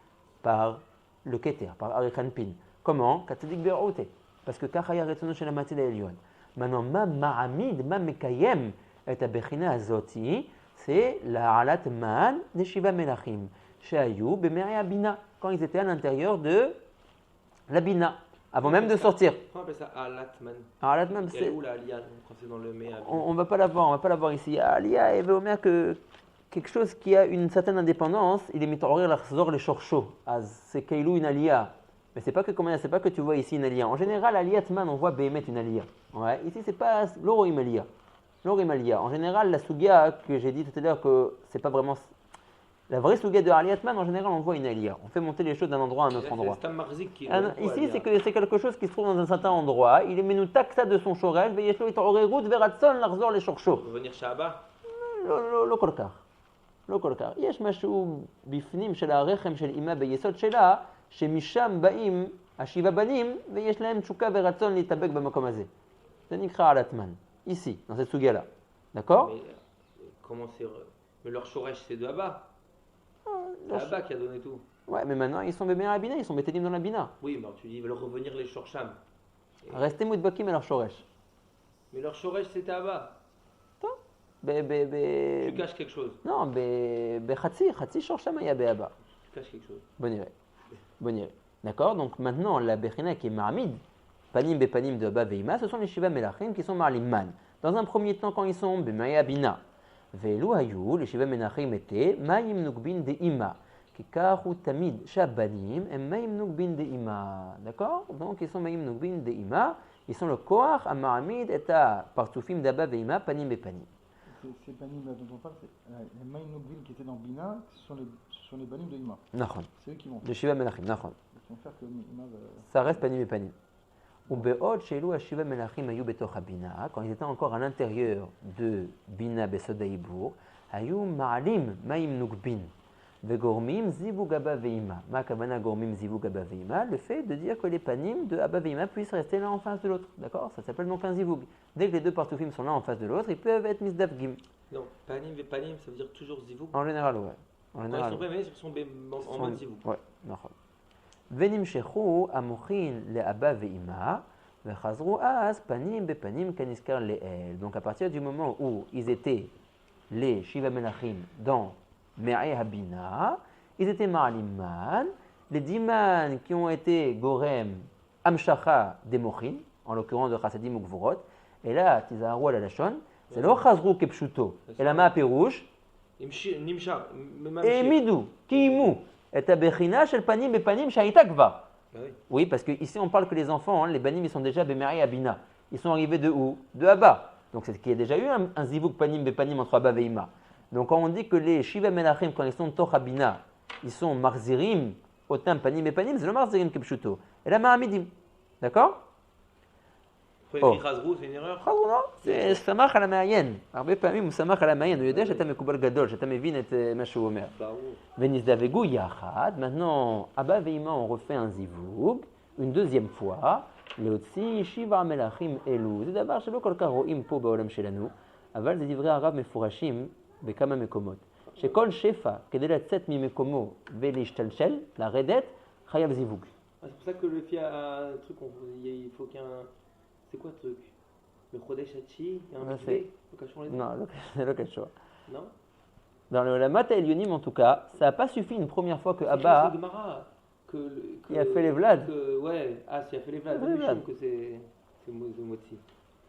A: par le keter, par arichan pin. Comment? Katzadik be'ote. Parce que kachaya retzono shel hamatzil ha'elyon. Maintenant, ma ma'amid, ma mekayem, et הבחינה הזאתי, c'est la halat man des Shiva Melachim, shehayu b'merei habina, quand ils étaient à l'intérieur de la bina, avant même de sortir.
B: On appelle ça halat man.
A: Halat man,
B: c'est où la aliyah quand c'est dans le mea?
A: On va pas la voir ici. Aliyah, il veut dire que quelque chose qui a une certaine indépendance, il est mitorer l'achzor les shorcho. C'est kailou une aliyah. Mais c'est pas que tu vois ici une aliyah. En général, aliyat man, on voit bémet une aliyah. Ouais. Ici, c'est pas l'oroim aliyah. L'orim aliyah. En général, la sugia que j'ai dit tout à l'heure que c'est pas vraiment la vraie sugia de aliyatman, en général, on voit une aliyah. On fait monter les choses d'un endroit à un autre endroit. Ici, c'est quelque chose qui se trouve dans un certain endroit. Il est menoutak ça de son shoresh, veyeshlo itorerut veratson larzor les shorcho.
B: Venir Shabbat.
A: לא כל כך. לא כל כך. יש משהו בפנים של הרחם של אימה ביסוד שלה, שמשם באים השבעה בנים, ויש להם תשוקה ורצון להתאבק במקום הזה. זה נקרא עלתמן. Ici, dans cette sugia-là. D'accord?
B: Mais comment c'est... Mais leur shoresh, c'est de Abba. C'est Abba qui a donné tout.
A: Ouais, mais maintenant, ils sont bébés à la bina, ils sont bétélim dans la bina.
B: Oui, mais tu dis, ils veulent revenir les shorsham.
A: Restez moudbakim à leur shoresh.
B: Mais leur shoresh, c'était Abba.
A: Tu
B: caches quelque chose.
A: Non, Khatsi shorsham ya be'aba.
B: Tu caches quelque chose.
A: Bon iré. D'accord? Donc maintenant, la bechina qui est ma'amid, panim bepanim de Abba veima, ce sont les Shiva Melachim qui sont ma'alim man. Dans un premier temps, quand ils sont b'maya bina, ve'elu hayu, les Shiva Melachim étaient ma'im nugbin de ima, kikahu tamid shabanim, et ma'im nugbin de ima. D'accord? Donc ils sont ma'im nugbin de ima, ils sont le koach à ma'amid et à partoufim d'Abba veima, panim bepanim.
D: Ces banim dont on parle, c'est les ma'im nugbin qui étaient dans Bina, ce sont les banim de ima.
A: Nachon.
D: C'est eux qui vont.
A: Les Shiva Melachim, nachon.
D: Ils vont faire que ima va...
A: Ça reste panim bepanim. Ubeod she'elu hashiva melachim hayu betoch habina, quand ils étaient encore à l'intérieur de bina besod haibur, hayu ma'alim ma'im nugbin, vegormim zivug abba veima. Ma kavana gormim zivug abba veima, le fait de dire que les panim de abba veima puissent rester l'un en face de l'autre. D'accord? Ça s'appelle donc un zivug. Dès que les deux partoufim sont l'un en face de l'autre, ils peuvent être misdavgim.
B: Non, panim et panim, ça veut dire toujours zivug.
A: En général, ouais. En général.
B: Ils sont en mode zivug.
A: Ouais, d'accord. ונמשכו המוחין לאבא ואימא, וחזרו אז פנים בפנים כנזכר לאל. Donc à partir du moment où ils étaient les Shiva Melachim dans Me'ai Habina, ils étaient Ma'aliman, les 10 man qui ont été Gorem, Amshacha des Mochin, en l'occurrence de Chassadim ou Gvurot, et là, Tizaharu al Lashon, c'est לא חזרו כפשוטו, אלא מה הפירוש? העמידו, קיימו. Et ta bechina shel panim bepanim sha'ita kvar. Oui, parce que ici on parle que les enfants, les banim, ils sont déjà bemari abina. Ils sont arrivés de où? De Abba. Donc c'est qu'il y a déjà eu un zivuk panim bepanim entre Abba et Ima. Donc quand on dit que les shiva melachim, quand ils sont toch abina, ils sont marzirim, otam panim bepanim, c'est le marzirim kepshuto. Et la ma'amidim. D'accord?
B: Chazrou, c'est une erreur?
A: Chazrou, non, c'est samach al המעיין. הרבה פעמים הוא samach al המעיין, הוא יודע שאתה מקובל גדול, שאתה מבין את מה שהוא אומר. ונזדווגו יחד, maintenant, Abba et Ima ont refait un zivug, une deuxième fois, להוציא שבע מלאכים אלו. זה דבר שלא כל כך רואים פה בעולם שלנו, אבל זה דברי הרב מפורשים בכמה מקומות. שכל שפע, כדי לצאת ממקומו ולהשתלשל, לרדת, חייב זיווג.
B: C'est pour ça que le fiat a un truc, il faut qu'il y ait un... C'est quoi le truc? Le Chodesh Hachi, il y a un pilier?
A: Non, c'est le Kachor.
B: Non?
A: Dans le Lamat Elionim, en tout cas, ça n'a pas suffi une première fois que Abba. Il a fait les Vlad.
B: Ouais, s'il a fait les Vlad, que c'est Motzi.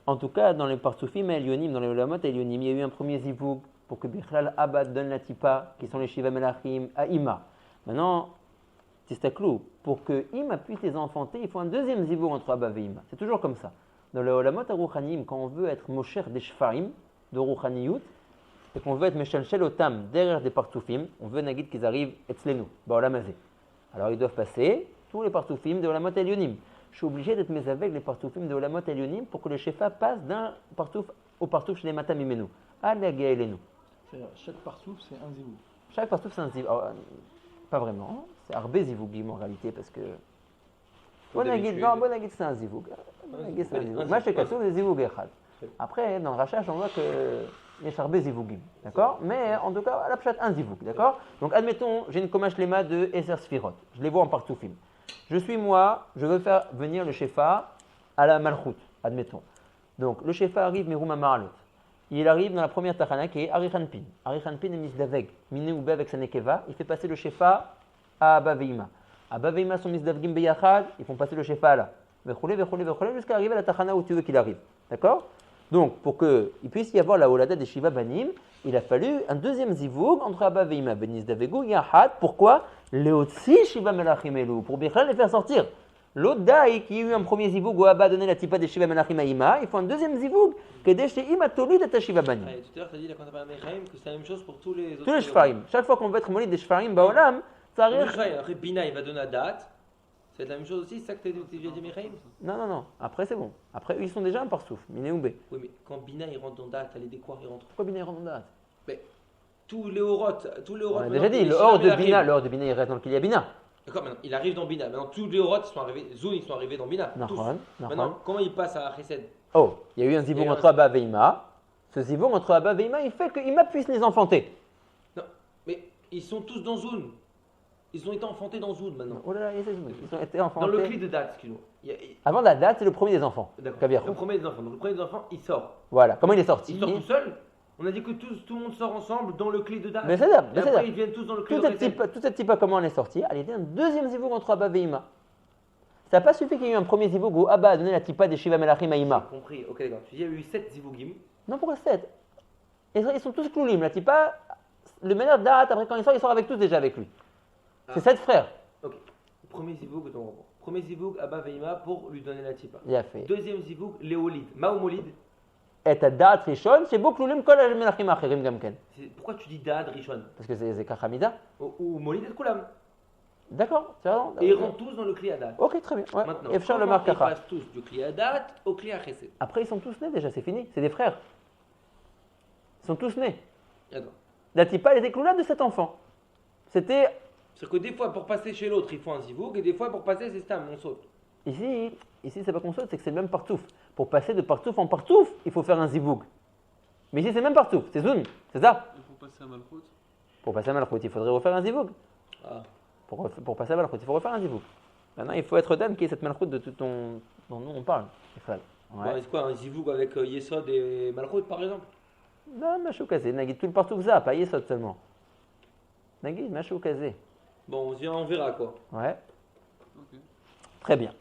A: En tout cas, dans les Partsoufim et Elionim, dans les Olamot et Elionim, il y a eu un premier zivoug pour que Bichlal Abba donne la tipa, qui sont les Shiva Melachim, à Ima. Maintenant, Tistaklou, pour que Ima puisse les enfanter, il faut un deuxième zivoug entre Abba et Ima. C'est toujours comme ça. Dans les Olamot à Rouchanim, quand on veut être Mosher des Shfarim, de Rouchaniyut, et qu'on veut être Meshalshel Otam derrière des Partsoufim, on veut Nagid qu'ils arrivent Etzlenu, Baolamazé. Alors ils doivent passer tous les Partsoufim de Olamot et Elionim. Je suis obligé d'être mes avec les partoufim de Olamot Elionim pour que le shefa passe d'un partouf au partouf chez les matam imenu. Allez, Elenu.
D: C'est-à-dire, chaque partouf, c'est un zivou.
A: Chaque partouf, c'est un zivou. Pas vraiment. C'est arbé zivougim en réalité parce que. Bonagid, c'est un zivoug. Bonagid, c'est un zivoug. Moi, je suis c'est zivoug echad. Après, dans le rachage, on voit qu'il y a arbé zivougim. D'accord. Mais en tout cas, à la pchat, un zivoug. D'accord. Donc, admettons, j'ai une komash lema de Eser Sfirot. Je les vois en partoufim. Je suis moi, je veux faire venir le shefa à la malchout, admettons. Donc le shefa arrive, Merouma Maralot. Il arrive dans la première tachana qui est Arichanpin. Arichanpin est misdaveg, miné ou avec sa nekeva. Il fait passer le shefa à Abba Veima. Abba Veima sont misdavgim beyachad, ils font passer le shefa là. Vechole, jusqu'à arriver à la tachana où tu veux qu'il arrive. D'accord. Donc pour qu'il puisse y avoir la holada des Shiva Banim, il a fallu un deuxième zivoug entre Abba Veima, Benis Davegu, Yahad. Pourquoi? Léotsi Shiva Melachim Elou, pour bien les faire sortir. L'autre daï qui a eu un premier zivoug où Abba a donné la tipa des Shiva Melachim à Ima, il faut un deuxième zivoug qui est chez Ima Tolid et Shiva Banim.
B: Tout à l'heure, tu as dit quand tu as parlé que c'est la même chose pour tous les autres.
A: Tous les Shfarim. Chaque fois qu'on veut être molid des Shfarim, Baolam, ça arrive.
B: Après Bina, il va donner la date. C'est la même chose aussi, c'est ça que tu as dit Mechaim?
A: Non. Après, c'est bon. Après, ils sont déjà un parsouf, Miné ou B.
B: Oui, mais quand Bina il rentre dans date, elle est des quoi il rentre?
A: Pourquoi Bina il rentre dans date?
B: Mais tous les orotes.
A: On a déjà dit, le hors de Bina, il reste dans le Kilia Bina.
B: D'accord, maintenant, il arrive dans Bina. Maintenant, tous les orotes sont arrivés, Zoun, ils sont arrivés dans Bina. Maintenant, comment il passe à Chesed?
A: Oh, il y a eu un zivoug entre Abba et Ima. Ce zivoug entre Abba et Ima, il fait que Ima puisse les enfanter.
B: Non, mais ils sont tous dans Zoun. Ils ont été enfantés dans Zoun maintenant.
A: Oh là là, ils ont été enfantés.
B: Dans le cli de date, excuse-moi.
A: Avant la date, c'est le premier des enfants.
B: D'accord. Le premier des enfants. Donc le premier des enfants, il sort.
A: Voilà. Comment il est sorti?
B: Il sort tout seul. On a dit que tout le monde sort ensemble dans le cli de date.
A: Mais c'est ça.
B: Et après, ils viennent tous dans le cli de date.
A: Tout cette type, comment on est sorti? Il y a eu un deuxième zivoug entre Abba et Ima. Ça n'a pas suffi qu'il y ait eu un premier zivoug où Abba a donné la tipa des Shiva Melachim à Ima.
B: J'ai compris. Ok, d'accord. Tu dis il y a eu 7 zivougim.
A: Non, pourquoi 7? Ils sont tous kloulim. La tipa, le meneur date, après quand il sort avec tous déjà avec lui. C'est 7 frères.
B: Ok. Premier zivoug, premier zivoug, Abba Veima pour lui donner la tipa.
A: Il a fait.
B: Deuxième zivoug, Léolid. Maomolid.
A: Et ta date Rishon, c'est beaucoup kloulim kol al Melachim achirim gamken.
B: Pourquoi tu dis date Rishon?
A: Parce que c'est Kachamida.
B: Ou Molid et Koulam.
A: D'accord, c'est vrai.
B: Et ils rentrent tous dans le cli à date.
A: Ok, très bien. Ouais.
B: Maintenant,
A: et
B: comment ils passent tous du cli à date au cli à chesed?
A: Après, ils sont tous nés déjà, c'est fini. C'est des frères. Ils sont tous nés.
B: D'accord.
A: La tipa, elle était cloula de cet enfant. C'était.
B: C'est que des fois, pour passer chez l'autre, il faut un zivoug, et des fois, pour passer, c'est stam, on saute.
A: Ici c'est pas qu'on saute, c'est que c'est le même partouf. Pour passer de partouf en partouf, il faut faire un zivoug. Mais ici, c'est même partouf, c'est zoun, c'est ça.
C: Et pour passer à Malchout?
A: Pour passer à Malchout, il faudrait refaire un zivoug.
B: Ah.
A: Pour passer à Malchout, il faut refaire un zivoug. Maintenant, il faut être dame qui est cette Malchout de tout dont nous on parle.
B: Ouais. C'est quoi, un zivoug avec Yesod et Malchout, par exemple?
A: Non, Machou Kazé, Nagid, tout le partouf ça, pas Yesod seulement. Nagid, Machou Kazé.
B: Bon, on verra quoi.
A: Ouais.
C: Okay.
A: Très bien.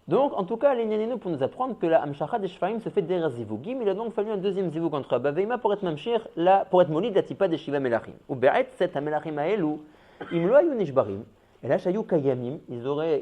A: Donc, en tout cas, l'Inyaninu pour nous apprendre que la Amshacha des Shfaim se fait derrière Zivougim. Il a donc fallu un deuxième Zivoug entre Abba Veima pour être Mamshir, pour être molid la tipa des Shiva Melachim. Ou Be'et, cet Amelachim Aelu, Imlo Ayu Nishbarim, et là, Shayu Kayamim, ils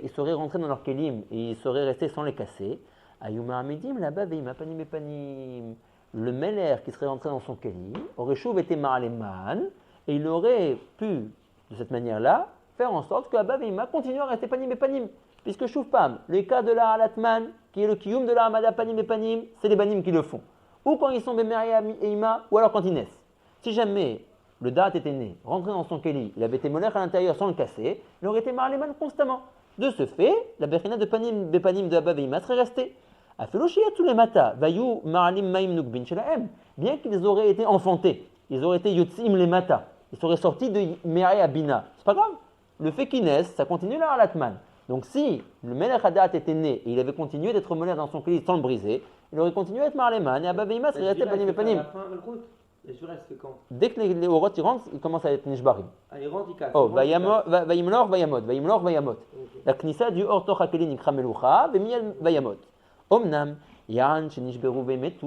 A: seraient rentrés dans leur kelim et ils seraient restés sans les casser. Ayu Ma'amidim, la Abba Veima, Panim et Panim. Le Meler qui serait rentré dans son kelim aurait chouv été Ma'aleman, et il aurait pu, de cette manière-là, faire en sorte que Abba Veima continue à rester Panim et Panim. Puisque Choufpam, le cas de la Halatman, qui est le kiyum de la Hamada Panim et Panim, c'est les Banim qui le font. Ou quand ils sont Bemeria et Ima, ou alors quand ils naissent. Si jamais le date était né, rentré dans son keli, il avait été molech à l'intérieur sans le casser, il aurait été Marleman constamment. De ce fait, la Bechina de Panim Bepanim de Abba Veima serait restée. Afeloshia tous les matas, Vayou Maralim Maim Nukbin Shelahem, bien qu'ils auraient été enfantés, ils auraient été Yotzim les matas, ils seraient sortis de Meria Bina. C'est pas grave. Le fait qu'ils naissent, ça continue la Halatman. Donc si le Melech Hadat était né et il avait continué d'être molech dans son cli sans le briser, il aurait continué à être Marleman et Abba Veima serait resté Panim et Panim.
B: La shvira, c'est quand?
A: Dès que les orot ils rentrent, ils commencent à être nishbarim.
B: Ah, ils rentrent, ils cassent.
A: Oh, vayimlor, vayamot. La knissa du or toch hakeli nikra melucha, vemiyad vayamot. Omnam, yan shenishberu vemetu,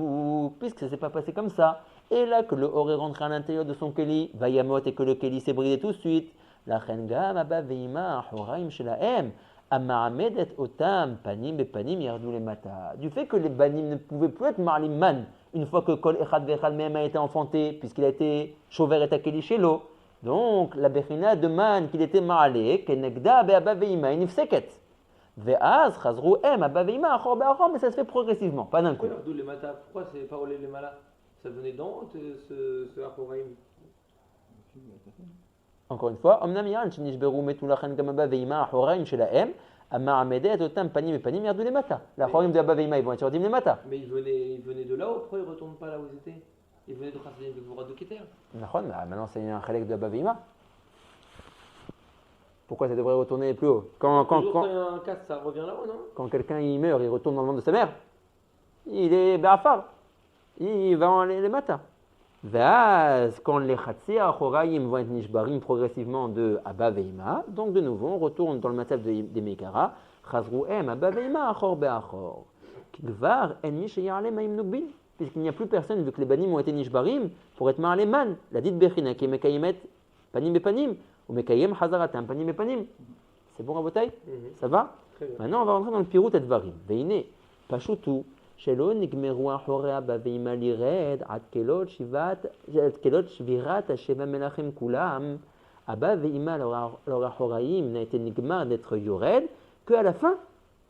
A: puisque ça ne s'est pas passé comme ça. Et là que le or est rentré à l'intérieur de son keli, vayamot, et que le keli s'est brisé tout de suite. La chengam abba veima ahoraim shelahem. Amaramedet otam panim bepanim yardou le mata. Du fait que les banim ne pouvaient plus être marliman une fois que kol echad vechad mehem a été enfanté, puisqu'il a été chover et akeli chez l'eau. Donc la bechina demande qu'il était marlé, kenegda be'abba veima nifseket. Ve'az chazru em abba veima achor be'achor, mais ça se fait progressivement, pas d'un coup.
B: Pourquoi yardou le mata? Pourquoi c'est pas olé le mala? Ça venait d'en ce ahoraim?
A: Encore une fois, omnam yan shenishberu metu lachen gam abba veima ahoraim shelahem. Amar Amedet, Otam, Panim et Panim, Yardou les Mata. La Chorim de Abba Veima, ils vont être sur Dim les Mata.
B: Mais ils venaient de là-haut, pourquoi ils ne retournent pas là où ils étaient? Ils venaient de Chassadim de Gvorat de Keter.
A: Maintenant c'est un Chalek de Abba Veima. Pourquoi ça devrait retourner plus haut? Quand
B: il y a un casse, ça revient là-haut, non?
A: Quand quelqu'un il meurt, il retourne dans le monde de sa mère. Il est Be'afar. Il va en les Mata. Vaz, quand les Chatsi Achoraim vont être Nishbarim progressivement de Abba Veima, donc de nouveau on retourne dans le mataf des Mekara, Chazru Em Abba Veima Achor Be'achor. Kigvar En Mish Yarle Maim Nukbin, puisqu'il n'y a plus personne, vu que les Banim ont été Nishbarim, pour être Marle Man, la dite Bechina qui est Mekayemet Panim Bepanim, ou Mekayem Hazaratam Panim Bepanim. C'est bon, Rabotai? Ça va? Maintenant on va rentrer dans le Pirut et Dvarim. Veine, Pashutu. שלא נגמרו אחורי אבא ואמא לירד עד כלות שבירת השבע מלכים כולם, אבא ואמא leur אחוראים n'a été נגמר d'être yored qu'à la fin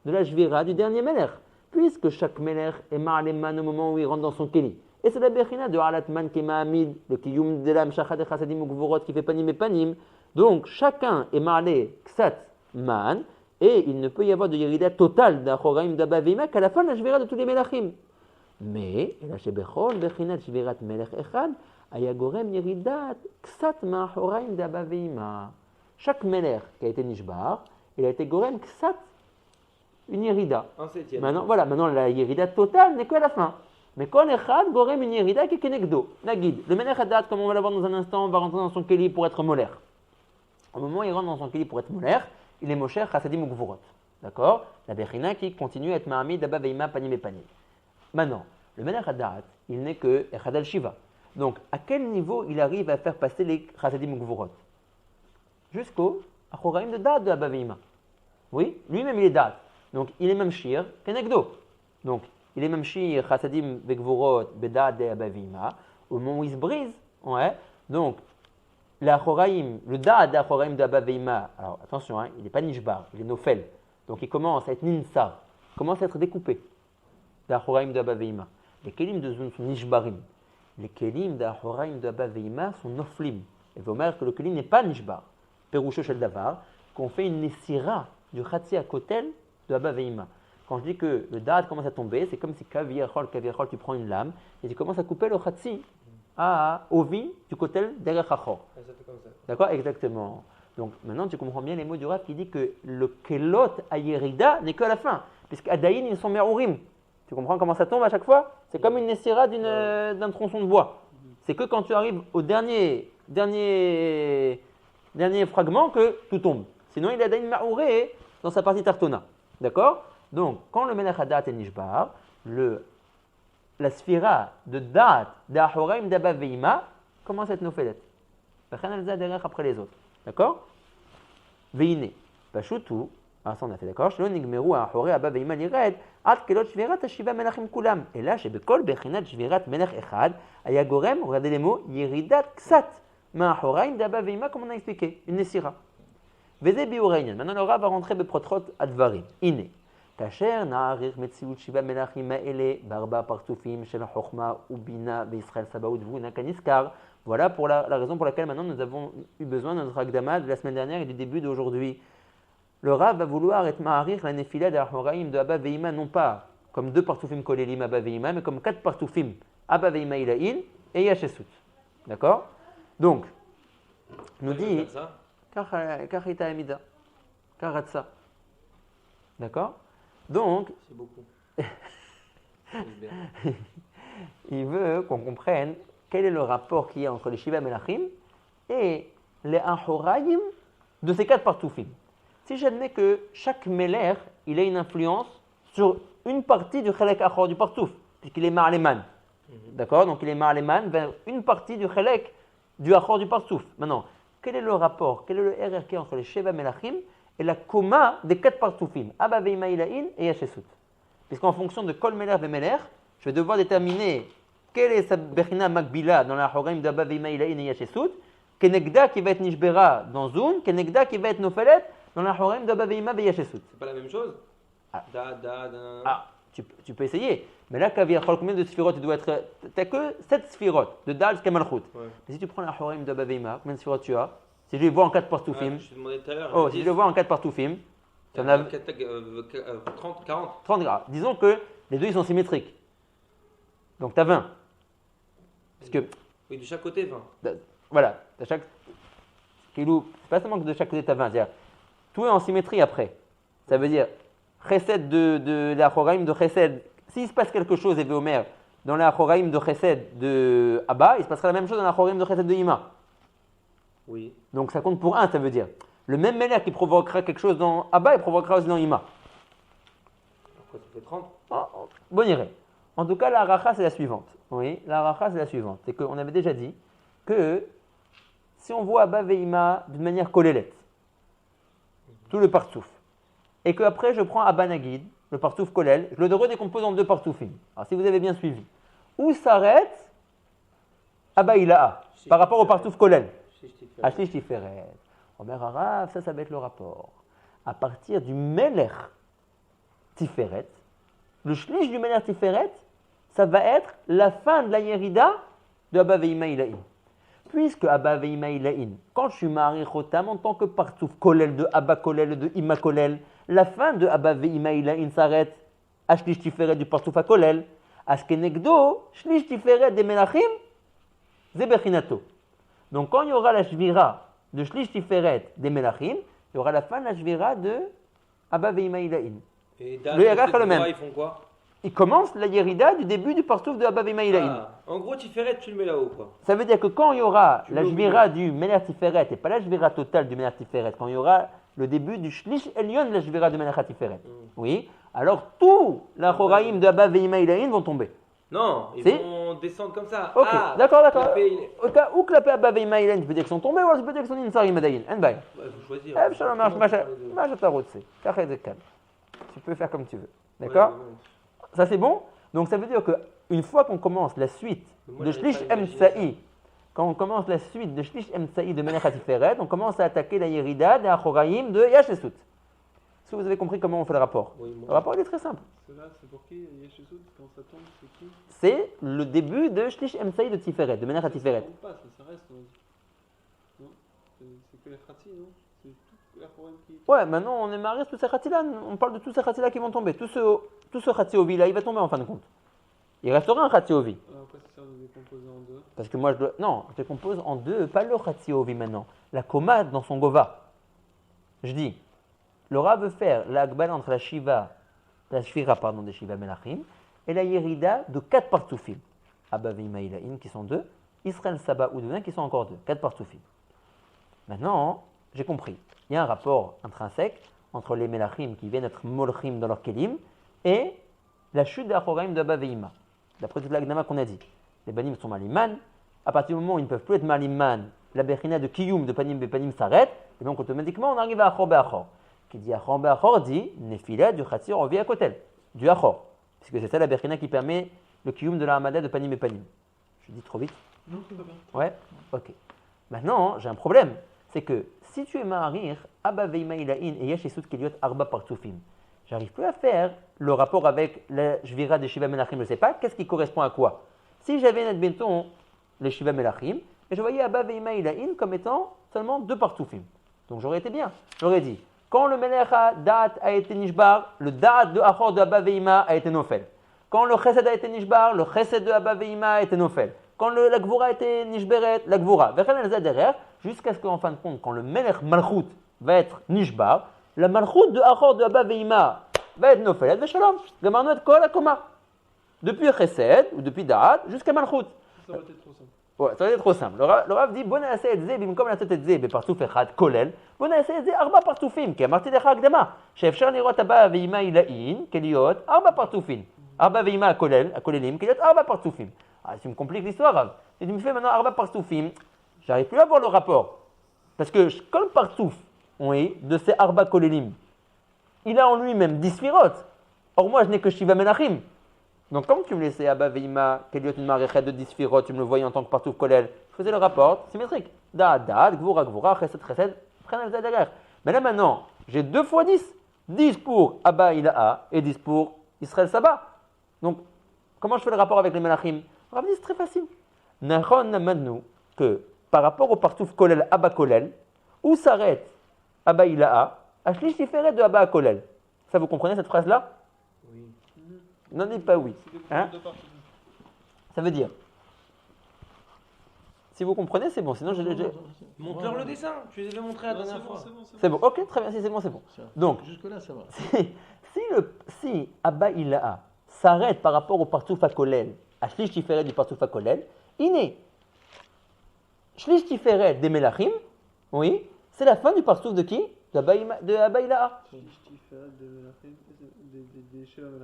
A: de la shvira du dernier melech, puisque chaque melech est marleman au moment où il rentre dans son keli. Et c'est la bechina de alatman qui est ma'amid, le kiyum de l'am shachat et chassadim ou gvorot qui fait panim et panim. Donc chacun est marlé ksat man, et il ne peut y avoir de yérida totale d'Achoraim d'Abba Veima qu'à la fin de la shvira de tous les melachim. Mais, la shebechol bechinat shvirat melech echad, ayagorem yeridat ksat ma'achoraim d'Abba Veima. Chaque melech qui a été nishbar, il a été gorem ksat, une yérida. Maintenant la yérida totale n'est qu'à la fin. Mais kol echad gorem une yérida qui est kenegdo. Nagid, le melech hadat, comme on va l'avoir dans un instant, va rentrer dans son keli pour être moler. Au moment où il rentre dans son keli pour être moler, il est Mosher, Chassadim ou Gvurot. D'accord? La Bechina qui continue à être Mahamid, Abba Veima, Panim et Panim. Maintenant, le Melech Hadat, il n'est que Echad al-Shiva. Donc, à quel niveau il arrive à faire passer les Chassadim ou Gvurot? Jusqu'au Achoraim de Da'at de Abba Veima. Oui? Lui-même, il est Da'at. Donc, il est Mamshir, Kenegdo. Donc, il est Mamshir, Chassadim et Gvurot, Beda'at de Abba Veima, au moment où il se brise. Ouais. Donc, le Da'at d'Achoraim d'Abba Veima, alors attention, il n'est pas Nishbar, il est Nofel. Donc il commence à être Ninsar, il commence à être découpé d'Achoraim d'Abba Veima. Les Kelim de Zun sont Nishbarim. Les Kelim d'Achoraim d'Abba Veima sont Noflim. Et vous dire que le Kelim n'est pas Nishbar. Perusho Shel Davar, qu'on fait une Nessira du Khatsi à Kotel de Abba Veima. Quand je dis que le Da'at commence à tomber, c'est comme si Kaviyachol, tu prends une lame et tu commences à couper le Khatsi au vi du kotel derrière Chachor. D'accord? Exactement. Donc maintenant tu comprends bien les mots du Rav qui dit que le kelot ayerida n'est qu'à la fin, puisqu'Adaïn ils sont merourim. Tu comprends comment ça tombe à chaque fois? C'est comme une nessira d'un tronçon de bois. C'est que quand tu arrives au dernier fragment que tout tombe. Sinon il est Adaïn merouré dans sa partie tartona. D'accord? Donc quand le Melech Hadat est Nishbar, la sphira de Da'at d'Achoraim d'Abba Veima commence à être Nofelet. V'chen al derrière après les autres. D'accord? Veine. Pashutu. Ah, ça on a fait d'accord. Shelo nigmeru Achoraim Abba Veima lired. Ad kelot shvirat hashiva melachim kulam. Et là, shebekol bechinat shvirat melech echad. Ayagorem, regardez les mots, yeridat ksat. Ma Achoraim d'Abba Veima, comme on a expliqué. Une nessira. Veze biureinian. Maintenant, le Rav va rentrer beprotrot advarim. Ine. כאשר נעריך מציאות שבעה מלכים האלה בארבע פרצופים של החוכמה ובינה וישראל סבאות וגבונה כנזכר. Voilà pour la raison pour laquelle maintenant nous avons eu besoin de notre Akdama de la semaine dernière et du début d'aujourd'hui. Le Rav va vouloir être ma'arich la nefila d'Achoraim de Abba Veima, non pas comme deux partoufim kolelim Abba Veima, mais comme quatre partoufim Abba Veima Ilaïn et Yashesut. D'accord? Donc, nous dit Kachita Amida, Karatsa. D'accord? Donc,
B: c'est beaucoup.
A: il veut qu'on comprenne quel est le rapport qu'il y a entre les Shiva Melachim et les Ahoraim de ces 4 partoufim. Si j'admets que chaque Meler, il a une influence sur une partie du Chelek Achor du partouf, puisqu'il est Ma'aleman. D'accord? Donc il est Ma'aleman vers une partie du Chelek du Achor du partouf. Maintenant, quel est le rapport, quel est le RRK entre les Shiva Melachim et la Koma des 4 partoufim, Abba Veima Ilahin et Yashesut? Puisqu'en fonction de Kol Meler ve Meler, je vais devoir déterminer quelle est sa Bechina Makbila dans la Ahoraim d'Abba Veima Ilahin et Yashesut, Kenegda qui va être Nishbera dans Zun, Kenegda qui va être Nofelet dans la Ahoraim d'Abba Veima ve Yashesut.
B: C'est pas la même chose?
A: Tu peux essayer. Mais là, combien de sphirotes tu dois être? Tu n'as que 7 sphirotes, de Dal jusqu'à Malchut. Mais si tu prends la Ahoraim d'Abba Veima, combien de sphirotes tu as? Si je les vois en 4 partoufim.
B: Je te demandais tout à l'heure.
A: Oh, si je les vois en 4 partoufim, tu en as
B: 30, 40.
A: 30 gras. Disons que les deux ils sont symétriques. Donc tu as 20. Parce que,
B: oui, de chaque côté 20.
A: Voilà. C'est pas seulement que de chaque côté tu as 20. C'est-à-dire, tout est en symétrie après. Ça veut dire, Chesed de la Ahoraim de Chesed. S'il se passe quelque chose, Évé Omer, dans la Ahoraim de Chesed de Abba, il se passera la même chose dans la Ahoraim de Chesed de Ima.
B: Oui.
A: Donc ça compte pour 1, ça veut dire. Le même Meler qui provoquera quelque chose dans Abba, il provoquera aussi dans Ima.
B: Pourquoi ça fait 30?
A: Bon, irait. En tout cas, la racha, c'est la suivante. Oui, la racha, c'est la suivante. C'est qu'on avait déjà dit que si on voit Abba et Ima d'une manière kolélette, tout le partouf, et qu'après je prends Abba Nagid, le partouf kolel, je le redécompose en 2 partoufim. Alors si vous avez bien suivi, où s'arrête Abba Ilaha par rapport au partouf kolel? Ashlish Tiferet. Omer Harav, ça va être le rapport. À partir du Meler Tiferet, le shlish du Meler Tiferet, ça va être la fin de la Yerida de Abba Veima Ilahin. Puisque Abba Veima Ilahin, quand je suis Ma'arich Chotam en tant que partouf kolel de Abba kolel de Ima kolel, la fin de Abba Veima Ilahin s'arrête à shlish Tiferet du partouf à kolel. Askenegdo, shlish Tiferet des Melachim, Zebechinato. Donc quand il y aura la shvira de Shlish Tiferet des Melachim, il y aura la fin de la shvira de Abba Veima Ilahin.
B: Et
A: le Yerach est le même.
B: Ils font quoi?
A: Il commence la Yerida du début du partouf de Abba Veima Ilahin.
B: En gros, Tiferet, tu le mets là-haut, quoi.
A: Ça veut dire que quand il y aura la shvira du Meler Tiferet, et pas la shvira totale du Meler Tiferet, quand il y aura le début du Shlish Elyon de la shvira du Meler Tiferet, oui, alors tous les Horaïm de Abba Veima Ilahin vont tomber.
B: Non, ils vont descendre comme ça.
A: Ok, d'accord. Au cas où clapé Abba Veima Ilahin, tu peux dire qu'ils sont tombés, ou tu peux dire qu'ils sont Insarim Madayin. En bail.
B: Il faut choisir.
A: Tu peux faire comme tu veux. D'accord? Ça c'est bon? Donc ça veut dire qu'une fois qu'on commence la suite de Shlish Emsa'i, quand on commence la suite de Shlish Emsa'i de Melech HaTiferet, on commence à attaquer la Yerida des Achoraïm de Yashesut. Est-ce que vous avez compris comment on fait le rapport? Le rapport il est très simple.
C: C'est pour qui Yashesut, quand ça tombe, c'est qui?
A: C'est le début de Shlish Emsa'i de Tiferet, de Melech HaTiferet.
C: Ça reste, non? C'est que les Khati, non? C'est tout l'Achoraïm qui...
A: Ouais, maintenant on est marié tous ces Khati-là, on parle de tous ces Khati-là qui vont tomber. Tout ce Khati-Ovi là, il va tomber en fin de compte. Il restera un Khati-Ovi.
C: Pourquoi ça sert de décomposer en 2?
A: Parce que moi je dois... Non, je décompose en 2, pas le Khati-Ovi maintenant. La Koma dans son Gova. Je dis, le Rav veut faire la Akbala entre la Shvira des Shiva Melachim et la Yerida de 4 partoufim. Abba Veima Ilahin qui sont 2, Israël Saba Oudouin qui sont encore 2, 4 partoufim. Maintenant, j'ai compris. Il y a un rapport intrinsèque entre les Melachim qui viennent être Molchim dans leur Kelim et la chute d'Achoraim d'Abba Veima. D'après toute l'Agdama qu'on a dit. Les Banim sont Maliman. À partir du moment où ils ne peuvent plus être Maliman, la Bechina de Kiyum de Panim Bepanim s'arrête. Et donc automatiquement on arrive à Achor Be'achor. Qui dit Achor Be'achor dit Nefila du Khatsir Ovi à Kotel. Du Achor. Puisque c'est ça la Bechina qui permet le Kiyum de la Hamada de Panim Bepanim. Je dis trop vite?
C: Non, c'est pas bien.
A: Ouais? Ok. Maintenant, j'ai un problème. C'est que si tu es Ma'arir, Abba Veima Ilahin et Yashesut Keliot Arba Partoufim, j'arrive plus à faire le rapport avec la Shvira des Shiva Melachim. Je ne sais pas qu'est-ce qui correspond à quoi. Si j'avais admettons les Shiva Melachim, et je voyais Abba Veima Ilahin comme étant seulement 2 Partoufim. Donc j'aurais été bien. J'aurais dit, quand le Melech Da'at a été Nishbar, le Da'at de Achor de Abba Veima a été Nofel. Quand le Chesed a été Nishbar, le Chesed de Abba Veima a été Nofel. Quand la Gvura a été Nishberet, la Gvura. Jusqu'à ce qu'en fin de compte, quand le Melech Malchut va être Nishbar, la Malchut de Achor de Abba Veima va être Nofelet, Veshalom. Gamarnu et Kol Akoma. Depuis Chesed, ou depuis Da'at, jusqu'à Malchut.
C: Ça aurait été trop simple.
A: Ouais, ça aurait été trop simple. Le Rav dit, bon assez et zé, bimkom la tête et zé, partouf echad, kolel, bon assez et zé, arba partoufim, qui a marti lecha akdama. Sheefshar lirot abba veima ilain, keliot, arba partoufim. Arba veima kolel, kolelim, keliot, arba partoufim. Ah, tu me compliques l'histoire, Rav. Et tu me fais maintenant arba partoufim, j'arrive plus à voir le rapport. Parce que comme partouf, oui, de ces arba kolelim, il a en lui-même 10 sphirot. Or moi, je n'ai que Shiva Melachim. Donc, comme tu me laissais Abba Veima, Keliot une maréchet de 10 sphirot, tu me le voyais en tant que partout kolel, je faisais le rapport symétrique. Da'ad, Gvura, Gvura, Chesed, Chesed, Prenel Zaderer. Mais là maintenant, j'ai 2 fois 10. 10 pour Abba Ila'a et 10 pour Israël Saba. Donc, comment je fais le rapport avec les Melachim? On va dire, c'est très facile. Nahon Namadnu, que par rapport au partouf kolel Abba kolel, où s'arrête Abba Ila'a, Ashlish Tiferet de Abba kolel. Ça, vous comprenez cette phrase-là?
B: Oui.
A: Non, n'est pas oui. Hein? Ça veut dire, si vous comprenez, c'est bon. Sinon,
B: montre-leur le dessin. Tu les avais montré la dernière fois.
A: C'est bon. Ok, très bien. Si c'est bon, c'est bon. Donc,
D: jusque-là, ça va.
A: Si Abba Ila'a s'arrête par rapport au partouf à kolel, à Shlish Tiferet du partouf à kolel, il est Shlish Tiferet des Melachim, oui, c'est la fin du partouf de qui? De Abba Ila'a.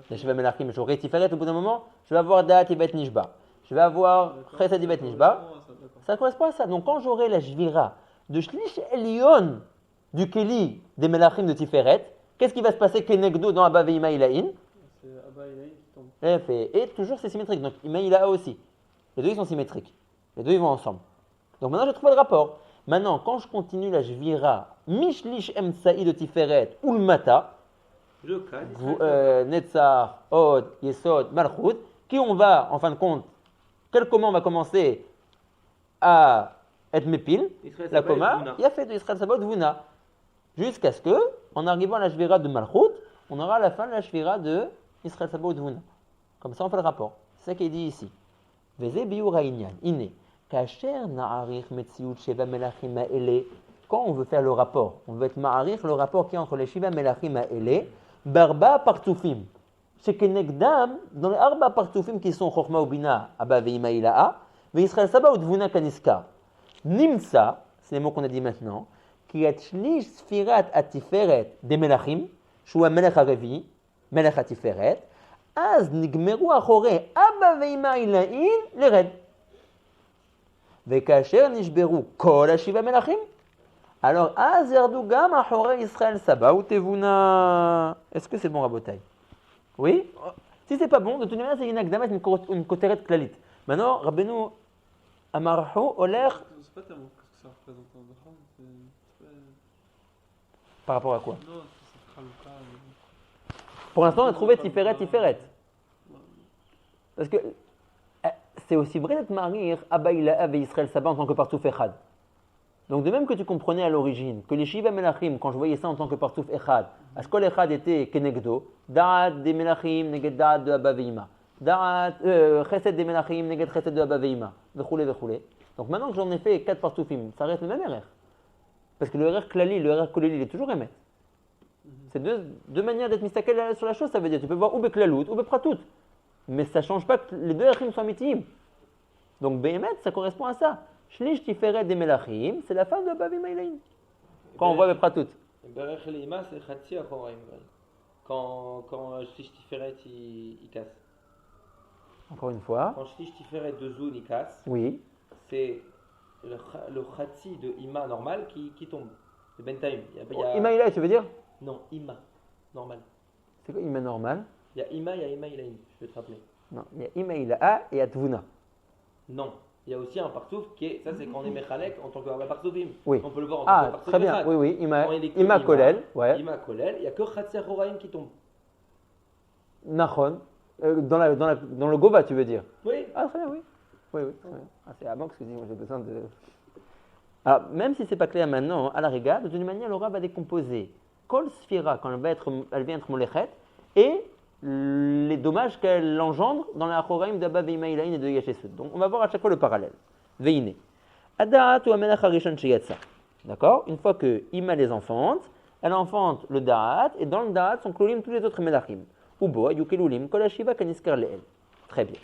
A: Des Shiva Melachim, j'aurai Tiferet au bout d'un moment, je vais avoir Da'at Ibet Nishba. Je vais avoir Chesed Ibet Nishba. Ça correspond à ça. Donc quand j'aurai la Jvira de Shlish Elion du Keli des Melachim de Tiferet, qu'est-ce qui va se passer Kenegdo dans Abba Veima Ilaïn?
C: C'est Abba Ilaïn qui tombe.
A: Et toujours c'est symétrique. Donc Ima Ila'a aussi. Les deux ils sont symétriques. Les deux ils vont ensemble. Donc maintenant j'ai trouvé le rapport. Maintenant quand je continue la Jvira Mishlish Emsaï de Tiferet ou le Mata, Netzar, Od, Yesod, Malchut, qui on va, en fin de compte, quel comment on va commencer à être Mépil, la Koma, il a fait de Israël Sabot Vuna, jusqu'à ce que, en arrivant à la Shvira de Malchut, on aura à la fin de la Shvira de Israël Sabot Vuna. Comme ça on fait le rapport. C'est ça qui est dit ici. Veze biura inyan, iné, kasher na'arich metziut sheva melachim ha'ele, quand on veut faire le rapport, on veut être ma'arich, le rapport qui est entre les Shiva melachim ha'ele, Barba Partoufim. C'est que Negdam, dans les Arba Partoufim qui sont Chochma ou Bina, Abba Veima Ila'a, mais Israël Saba ou Dvuna Kaniska. Nimsa, c'est les mots qu'on a dit maintenant, qui est Shlish Sfirat Atiferet des Melachim, Shua Melech Harevi, Melech Atiferet, Az Nigmeru Achore, Abba Veima Ila'in, Lered. Vekacher Nishberu Kol Hashiva Melachim. Alors, Azerdugam Achore Israël Saba ou Tevuna. Est-ce que c'est bon, Rabotai? Oui? Si c'est pas bon, de toute manière, c'est une akdama, une koteret klalit. Maintenant, Rabbeinu Amarhu Oler.
C: C'est pas tellement ce que ça représente en Dacham.
A: Par rapport à quoi?
C: Non, c'est Khalouka.
A: Pour l'instant, on a trouvé Tiferet. Parce que c'est aussi vrai d'être marir Abba Ila'a ve Israël Saba en tant que partouf echad. Donc de même que tu comprenais à l'origine que les Shiva Melachim, quand je voyais ça en tant que partouf echad, Ashkol echad était kenegdo, Da'at des Melachim neged Da'at de Abba Veima, Da'at Chesed des Melachim neged Chesed de Abba Veima, vechule. Donc maintenant que j'en ai fait 4 partoufim, ça reste le même RR. Parce que le RR klali, le RR koleli, il est toujours émet. C'est deux manières d'être mistakel sur la chose, ça veut dire tu peux voir ou beklalout ou bepratout. Mais ça ne change pas que les deux RR soient mitim. Donc Behemet, ça correspond à ça. Shlish Tiferet des Melachim, c'est la fin de Abba Veima Ilaïn. Quand on voit bepratout.
B: Berech Leima, c'est Khatsi Achoraim. Quand Shlish Tiferet il casse.
A: Encore une fois.
B: Quand Shlish Tiferet de Zoun il casse,
A: oui.
B: C'est le Khatsi de Ima normal qui tombe. Le Bentaim.
A: Ima Ilaïn, tu veux dire?
B: Non, Ima normal.
A: C'est quoi Ima normal?
B: Il y a Ima Ilaïn, je vais te rappeler.
A: Non, il y a Ima Ila'a et Atvuna.
B: Non. Il y a aussi un partouf qui est, ça c'est quand on est Mechalek en tant que partoufim.
A: Oui.
B: On peut le voir en tant que partouf.
A: Très bien, oui, Ima Kolel. Ouais.
B: Ima Kolel, il n'y a que Khatsi Achoraim qui tombe.
A: Nachon. Dans le Gova, tu veux dire?
B: Oui.
A: Ah, très bien, oui. Oui. Très bien. Ah, c'est à moi, excusez-moi, j'ai besoin de. Alors, même si ce n'est pas clair maintenant, à la Riga, de toute manière, l'aura va décomposer Kol Sphira quand elle vient être Molechet et les dommages qu'elle engendre dans la Achoraim d'Abba Veima Ilaïn et de Yeshesud. Donc on va voir à chaque fois le parallèle. Veine. Adat ou Amelach Harishon Sheyatsa. D'accord? Une fois que Ima les enfante, elle enfante le Da'at et dans le Da'at sont cloulim tous les autres Melachim. Ubo, Yukelulim, Kol Hashiva Kaniskar Leel. Très bien.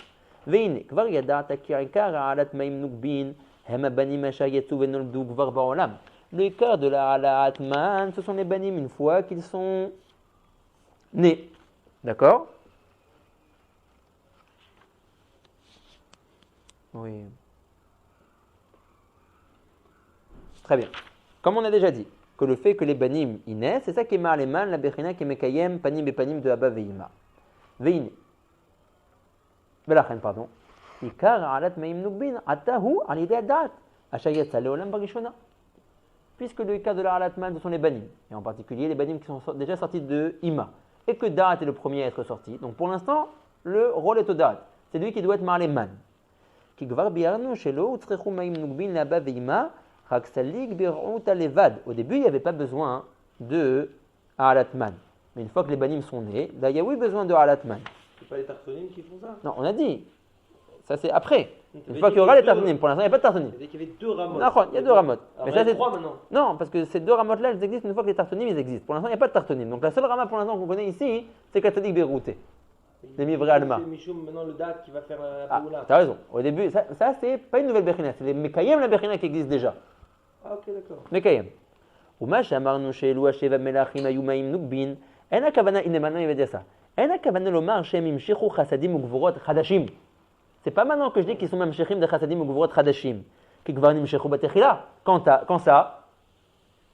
A: והנה, כבר ידעת כי העיקר העלת מים נוגבין הם הבנים אשר יצאו ונולדו כבר בעולם. L'écart de la Ha'alat Man, ce sont les banim une fois qu'ils sont nés. D'accord? Oui. Très bien. Comme on a déjà dit, que le fait que les banim y naissent, c'est ça qui est ma'aleman, la bechina qui est mekayem, panim et panim de Abba ve'ima. Ve'ine. Velachen, pardon. Ikar ha'alat ma'im nugbin, atahu al-yidei ad-da'at, asher yatsa le'olam barishona. Puisque le cas de la Halatman, ce sont les banim, et en particulier les banim qui sont déjà sortis de Ima, et que Da'at est le premier à être sorti. Donc pour l'instant, le rôle est au Da'at. C'est lui qui doit être Ma'aleman. Au début, il n'y avait pas besoin de Halatman. Mais une fois que les banim sont nés, là, il y a oui besoin de Halatman.
B: C'est pas les tartonim qui font ça?
A: Non, on a dit. Ça, c'est après. Une fois qu'il y aura les tartonim, pour l'instant, il n'y a pas de tartonim.
B: Il y avait deux ramotes.
A: Non, il y a deux ramotes.
B: Mais ça, c'est trois maintenant.
A: Non, parce que ces deux ramotes-là, elles existent une fois que les tartonim, ils existent. Pour l'instant, il n'y a pas de tartonim. Donc la seule rama pour l'instant qu'on connaît ici, c'est Katsadik Berouté. C'est Mivre Alma.
B: C'est Michoum, maintenant le date qui va faire la Paoula.
A: T'as raison. Au début, ça c'est pas une nouvelle Bechina, c'est les Mekayem la Bechina qui existe déjà.
B: Ah, ok, d'accord.
A: Mekayem. Uma shamarnu she'elu hasheva melachim hayu ma'im nugbin. En hakavana, maintenant il va dire ça. En hakavana lomar shem imshichu chasadim ugvurot chadashim. C'est pas maintenant que je dis qu'ils sont même shechim de chassadim ou gvurot chadashim. Qui gvarnim shechu batechila. Quand ça?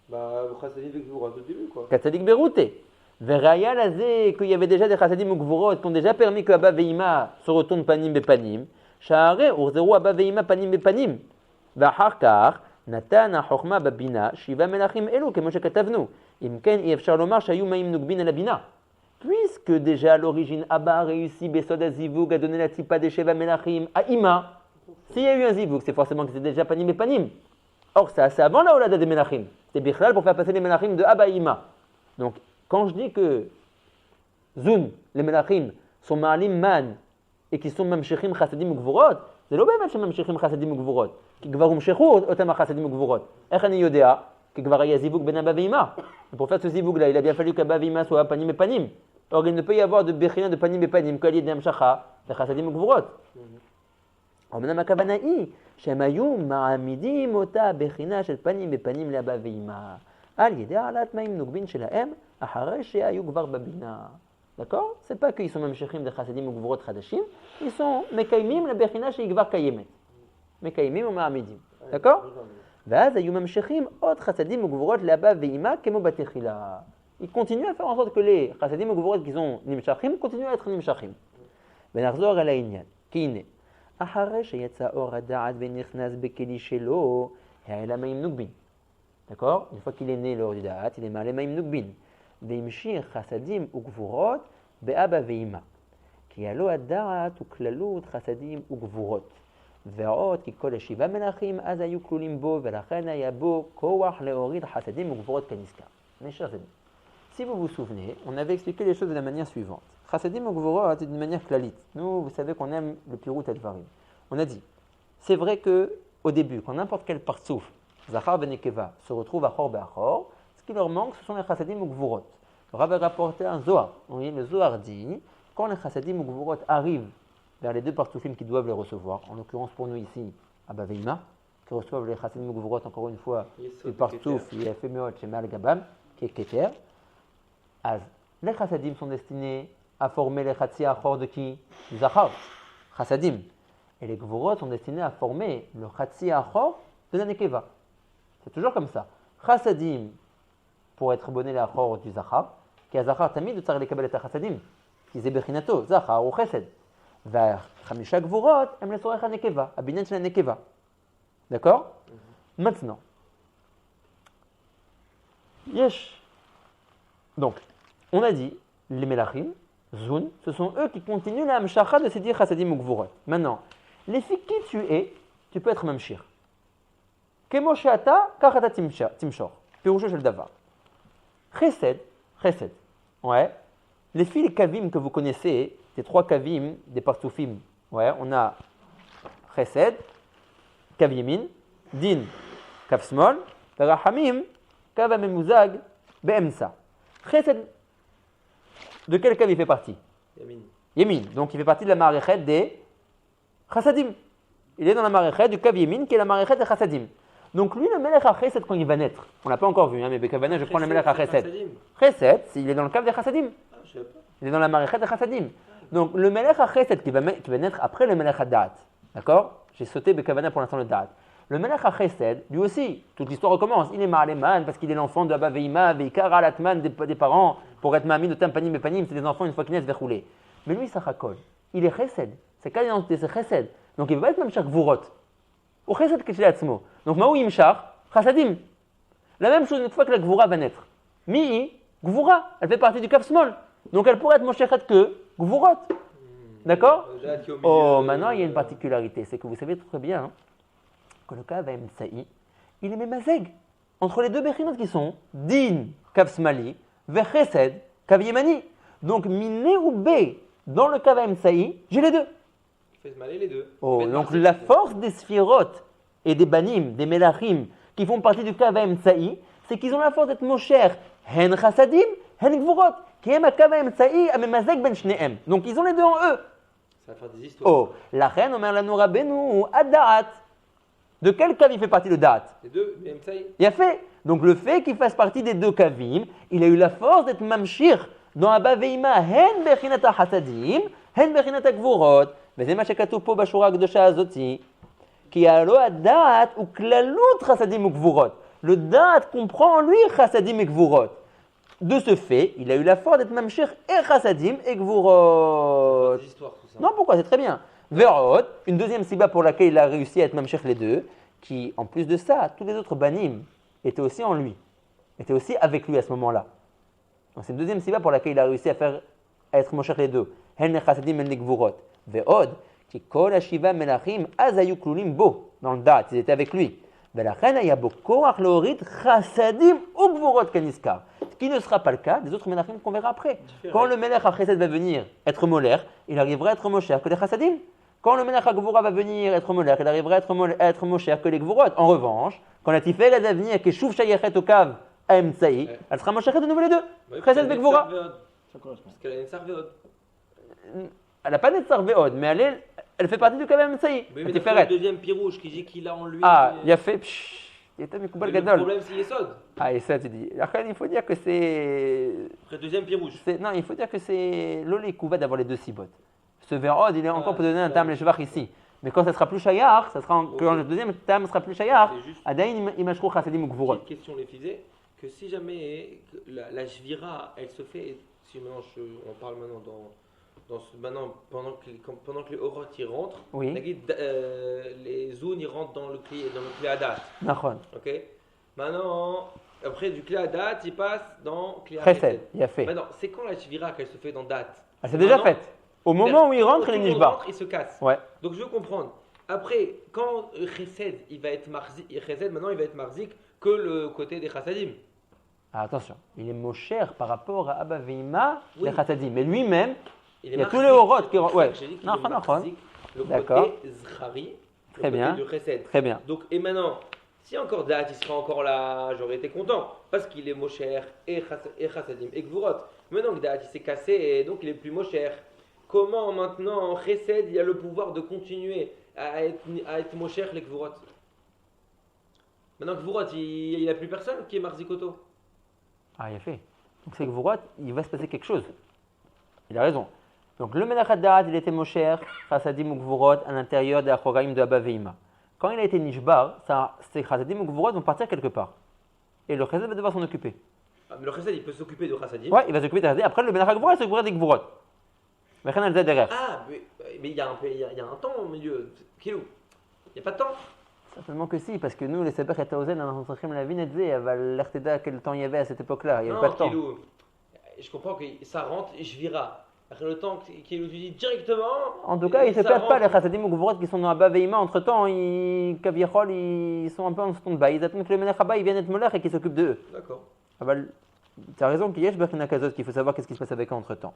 B: Bah, chassadim et gvurot au début, quoi.
A: Chassadik berouté. Veraya lazé, qu'il y avait déjà des chassadim ou gvurot qui ont déjà permis que Abba Veima se retourne panim bepanim. Sha'are urzeru Abba Veima panim bepanim. V'acharkar, natan ha'chochma babina, shiva melachim elu, kemo shekatavnu. Imken yefshar lomar shayu ma'im nugbin ala bina. Puisque déjà à l'origine Abba a réussi Besod Azivug à donner la tipa des Sheva Melachim à Ima, s'il y a eu un Zivug, c'est forcément que c'était déjà Panim et Panim. Or, ça, c'est avant la Olada des Melachim. C'est Bichlal pour faire passer les Melachim de Abba à Ima. Donc, quand je dis que Zun, les Melachim, sont Ma'alim Man et qui sont Mamshechim Chassadim ou Gvurot, c'est l'obémat chez Mamshechim Chassadim ou Gvurot, qui Gvarum Shechur Otama Chassadim ou Gvurot. Echani Yodea, qui Gvaraya Zivug Ben Abba et Ima. Pour faire ce Zivug-là, il a bien fallu qu'Abba et Ima soient Panim et Panim. Or, il ne peut y avoir de Bechina de Panim et Panim qu'à l'idée d'Amshacha, de Chassadim ou Gvurot. Maintenant, ma kavanaï, Shemayu ma'amidim ota Bechina shel Panim et Panim l'Abba ve'ima. Al yedei alat ma'im nugbin shelahem, acharei she'ayu gvar babina. D'accord? C'est pas qu'ils sont même shechim de Chassadim ou Gvurot chadashim, ils sont mekaimim la Bechina shel gvar kayemet. Mekaimim ou ma'amidim. D'accord? ואז היו ממשיכים עוד חסדים וגבורות לאבא ואימא כמו בתחילה. Ils continuent à faire en sorte que les chassadim ou gvurot qui sont nimshachim continuent à être nimshachim. ונחזור על העניין. כי הנה, אחרי שיצא אור הדעת ונכנס בכלי שלו, העלה מים נוגבין. D'accord? Une fois qu'il est né l'or du da'at, il est מעלה מים נוגבין. והמשיך חסדים וגבורות באבא ואימא. כי הלא הדעת הוא כללות חסדים וגבורות. ועוד כי כל השבעה מלכים אז היו כלולים בו, ולכן היה בו כוח להוריד חסדים וגבורות כנזכר. Mes chers amis, si vous vous souvenez, on avait expliqué les choses de la manière suivante. Chassadim ou Gvurot est d'une manière clalite. Nous, vous savez qu'on aime le pirut advarim. On a dit, c'est vrai qu'au début, quand n'importe quel partsouf, Zachar ben Nekeva, se retrouve à Chor Be'achor, ce qui leur manque, ce sont les Chassadim ou Gvurot. Le Rav a rapporté un Zohar. Oui, le Zohar dit, quand les Chassadim ou Gvurot arrivent vers les deux partsoufim qui doivent les recevoir, en l'occurrence pour nous ici, à Baveima, qui reçoivent les Chassadim ou Gvurot, encore une fois, le partsouf, il a fait Meot chez Mal Gabam, qui est Keter. Les chassadim sont destinés à former les chatsi achor de qui? Du Zachar, chassadim. Et les gvurot sont destinés à former le chatsi achor de la nekeva. C'est toujours comme ça. Chassadim, pour être bonné les achor du Zachar, qui a Zachar tamid de tsar lekabel et chassadim, qui est bechinato, Zachar ou chesed. Vers chamisha gvurot, em les sorech nekeva, abinyan shel nekeva. D'accord? Maintenant, yesh. Donc, on a dit, les Melachim, Zun, ce sont eux qui continuent la Hamshacha de se dire Chassadim ou Gvurot. Maintenant, les filles qui tu es, tu peux être Mamshir. Kemo she'ata, kachata timshor. Pirusho shel davar. Chesed, ouais. Les filles, les kavim que vous connaissez, les trois kavim des partoufim, ouais, on a Chesed, kav yemin, din, kav smol, rahamim, kav amemuzag, be'emsa. Chesed, de quel cave il fait partie?
B: Yamin.
A: Yamin. Donc il fait partie de la maréchet des Chassadim. Il est dans la maréchet du Kav Yemin, qui est la maréchet de Chassadim. Donc lui, le Melech HaChesed, quand il va naître, on l'a pas encore vu, mais Bekavana, je prends le Melech HaChesed. Chesed, il est dans le Kav de Chassadim. Il est dans la maréchet de Chassadim. Donc le Melech HaChesed qui va naître après le Melech HaDaat, d'accord? J'ai sauté Bekavana pour l'instant le Daat. Le Melech HaChesed, lui aussi, toute l'histoire recommence. Il est Ma'aleman parce qu'il est l'enfant de Abba Veima, Veikar Alatman des parents, pour être Mami de Tampanim et Panim, c'est des enfants une fois qu'ils naissent verroulés. Mais lui, Sachakol, il est Chesed. Sa quelle identité, c'est Chesed. Donc il ne va pas être même Shach Gvurot. Ou Chesed Keshilatzmo. Donc Maou Yimshach, Chassadim. La même chose une fois que la Gvura va naître. Mi'i, Gvura, elle fait partie du Kav Smol. Donc elle pourrait être Moshechet que Gvurot. D'accord? Oh, maintenant il y a une particularité, c'est que vous savez très bien que le Kav Emtsaï, il est Memazeg entre les deux Bechinot qui sont Din, Kav Smali, Vechesed, Kav Yemani. Donc Miné ou B, dans le Kav Emtsaï, j'ai les deux.
B: Il fait se mêler les deux.
A: Oh, donc la force des Sphirot et des Banim, des Melachim, qui font partie du Kav Emtsaï, c'est qu'ils ont la force d'être Mosher, Hen Chassadim, Hen Gvurot, qui aiment à Kav Emtsaï, à Memazeg ben Shneem. Donc ils ont les deux en eux.
B: Ça va faire des histoires.
A: Oh, la reine, Omer la Nourabenu, Ad-Da'at. De quel Kav il fait partie le Da'at?
B: Les deux, même ça y est.
A: Il a fait. Donc le fait qu'il fasse partie des deux Kavim, il a eu la force d'être Mamshir dans Abba Veima, Hen Bechinata Hasadim, Hen Bechinata Gvurot, וזה מה שכתוב פה בשורה הקדושה הזאתי, כי הלא הדעת הוא כללות חסדים וגבורות. Le Da'at comprend en lui Chassadim et Gvurot. De ce fait, il a eu la force d'être Mamshir et Chassadim et Gvurot. Non, pourquoi? C'est très bien. Verot, une deuxième siba pour laquelle il a réussi à être Mamshir les deux, qui, en plus de ça, tous les autres banim étaient aussi en lui, étaient aussi avec lui à ce moment-là. Donc c'est une deuxième siba pour laquelle il a réussi à être Mamshir les deux. Hen Chassadim et Gvurot. Ve'od, qui kol hashiva melachim az hayu klulim bo, dans le Da'at, ils étaient avec lui. ולכן היה בו כוח להוריד חסדים וגבורות כנזכר. Ce qui ne sera pas le cas des autres Melachim qu'on verra après. Quand le Melech HaChesed va venir être Moler, il arrivera à être Mosher que les Chassadim. Quand le Melech HaGvura va venir être Moler, il arrivera à être Mosher que les Gvurot. En revanche, quand la Tiferet va venir, que Shuv Shayechet Okav à Emtsaï, elle sera Mosher de nouveau les deux. Chesed et Gvura.
B: Parce qu'elle a une sarvéode.
A: Elle n'a pas Netzar Ve'od, mais elle fait partie du Kav Emtsaï.
B: Oui, mais le deuxième pirouche qui dit qu'il a en lui.
A: Ah, il a fait. Il était Mikoubal Gadol.
B: Le problème, c'est Yesod.
A: Ah, Yesod, tu dis. Alors, il faut dire que c'est.
B: Après, deuxième pirouche.
A: Non, il faut dire que c'est l'olé Kouva d'avoir les deux cibottes. Ce Ve'od, il est encore pour donner un tam leshvach ici. Mais quand ça sera plus Shayar, ça sera quand le deuxième tam sera plus Shayar, Adaïn Imashro Chassadim ou Gvurot.
B: Une question, les fisés, que si jamais la Shvira, elle se fait, si maintenant on parle maintenant pendant que les Orot y rentrent,
A: oui.
B: Les Zoun y rentrent dans le clé Adat.
A: Nachon.
B: Ok. Maintenant, après du clé Adat, ils passent dans clé
A: Chesed. Il a fait.
B: Maintenant, c'est quand la Shvira qu'elle se fait dans Dat?
A: Elle s'est déjà faite. Au moment où il rentre, il est Nishbar.
B: Il se casse.
A: Ouais.
B: Donc je veux comprendre. Après, quand Chesed, il va être Marzik, Chesed maintenant il va être Marzik que le côté des Chassadim.
A: Ah, attention, il est Mosher par rapport à Abba Veima, les Chassadim. Mais lui-même, il y a tous les Orot qui rentrent. Ouais.
B: Non, le côté Zchari, le côté du Chesed.
A: Très bien.
B: Donc, et maintenant, si encore Dat, il sera encore là, j'aurais été content. Parce qu'il est Mosher et Chassadim et Gvurot. Maintenant que Dat, il s'est cassé et donc il est plus Mosher. Comment maintenant Chesed, il a le pouvoir de continuer à être Mosher les Gvurot? Maintenant Gvurot, il n'y a plus personne qui est Marzikoto.
A: Ah, il a fait. Donc c'est Gvurot, il va se passer quelque chose. Il a raison. Donc le Melech HaDaat, il était Mosher, Chassadim ou Gvurot à l'intérieur des Achoraim de Abba Veima. Quand il a été Nishbar, ces Chassadim ou Gvurot vont partir quelque part. Et le Chesed va devoir s'en occuper.
B: Ah, mais le Chesed, il peut s'occuper de Chassadim.
A: Ouais, il va s'occuper de Chassadim. Après, le Melech HaGvura, il s'occupera des Gvurot. Mais
B: ah, mais il y a un temps au milieu. Kilou. Il n'y a pas de temps.
A: Certainement que si, parce que nous, les Sebech et Taozen, on s'entraîne la vie, l'Erteda, quel temps il y avait à cette époque-là. Il n'y avait pas de temps.
B: Kilou. Je comprends que ça rentre et je vira. Après le temps qu'il nous dit directement.
A: En tout cas, ils ne se perdent pas, les Chassadim ou Gvurot qui sont dans Abba Veima. Entre temps, ils sont un peu en stand-by. Ils attendent que le Melech Haba vienne être Molech et qu'ils s'occupent d'eux.
B: D'accord.
A: Tu as raison qu'il y a Shbechina Kazot, qu'il faut savoir qu'est-ce qui se passe avec eux entre temps.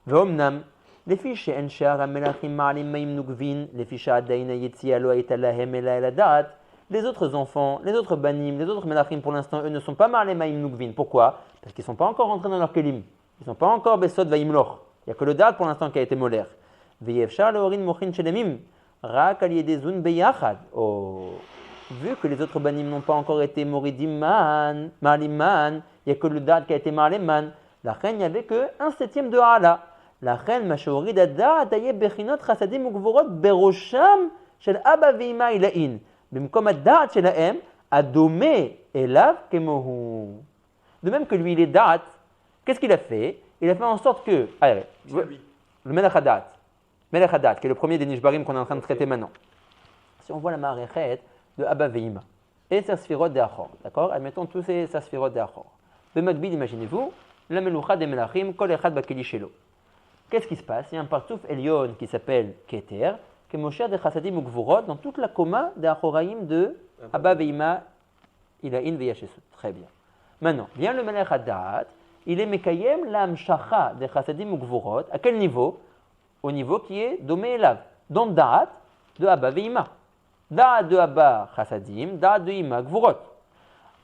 A: ואומנם, לפי שאין שאר המלכים מעלים מים נוגבין, לפי שעדיין היציאה לא הייתה להם אלא אל הדעת, les autres enfants, les autres banim, les autres melachim pour l'instant, eux ne sont pas marlés maïm nugvin. Pourquoi? Parce qu'ils ne sont pas encore rentrés dans leur kelim. Ils ne sont pas encore besod vaimloch. Il n'y a que le date pour l'instant qui a été molaire. Ve'yefshar le'orin mochin shelemim, rak al yedei zun beyachad. Oh, vu que les autres banim n'ont pas encore été moridim man, malim man, il n'y a que le dad qui a été malim man. La reine, il n'y avait que 1/7 de hala. La reine, mashorid dad, taye bechinot chasadim ugvorot berosham shel abba ve'ima ilain. Bimkom ad-dad shelahem, adome elav kemohu. De même que lui, il est dad, qu'est-ce qu'il a fait? Il a fait en sorte que, allez, le Melech Hadat, qui est le premier des Nishbarim qu'on est en train de traiter maintenant. Si on voit la Marechet de Abba Ve'ima et ses Sfirot de Achor, d'accord? Admettons tous ces Sfirot de Achor. Bemagbil, imaginez-vous, la Melucha des Melachim, Kol Echad Bakeli Shelo. Qu'est-ce qui se passe? Il y a un partouf Elion qui s'appelle Keter, qui est Mosher de Chassadim Ukvurot dans toute la coma des Achoraïm de Abba Ve'ima, Ilain Ve'yashesut. Très bien. Maintenant, vient le Melech Hadat, il est Mekayem l'Amshacha de Chassadim Ukvurot. À quel niveau? Au niveau qui est Domé Elav. Donc Da'at de Abba Ve'ima. Da'at de Abba Chassadim, Da'at de Ima Gvurot.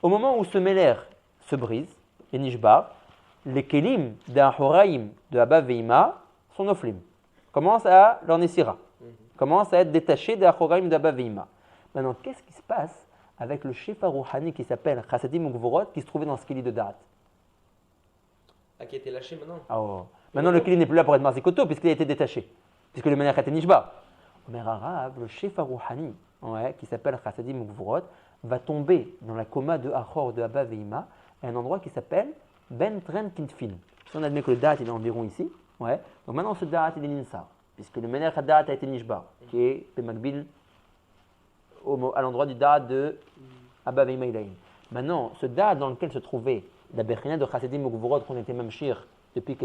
A: Au moment où ce Melech se brise, et Nishbar, les Kelim d'Ahoraïm de Abba Ve'ima sont Noflim. Commencent à l'ornesira. Commencent à être détachés d'Ahoraïm d'Abba Ve'ima. Maintenant, qu'est-ce qui se passe avec le Shefa Rouhani qui s'appelle Chassadim Gvurot qui se trouvait dans ce Keli de Da'at?
B: Qui a été lâché maintenant.
A: Oh. Maintenant, le Keli n'est plus là pour être Marzikoto, puisqu'il a été détaché, puisque le Menachat est Nishba. Mais Arabe, le Shefa Rouhani, qui s'appelle Chassadim Gvurot, va tomber dans la coma de Achor de Abba Ve'ima, à un endroit qui s'appelle Ben Tren Kintfin. Si on admet que le Da'at il est environ ici, donc maintenant ce Da'at il est Ninsar, puisque le Menachat Da'at a été Nishba, qui est Bemagbil à l'endroit du Da'at de Abba Ve'ima Ilaim. Maintenant, ce Da'at dans lequel se trouvait la Bechina de Chassadim Gvurot qu'on était même shir depuis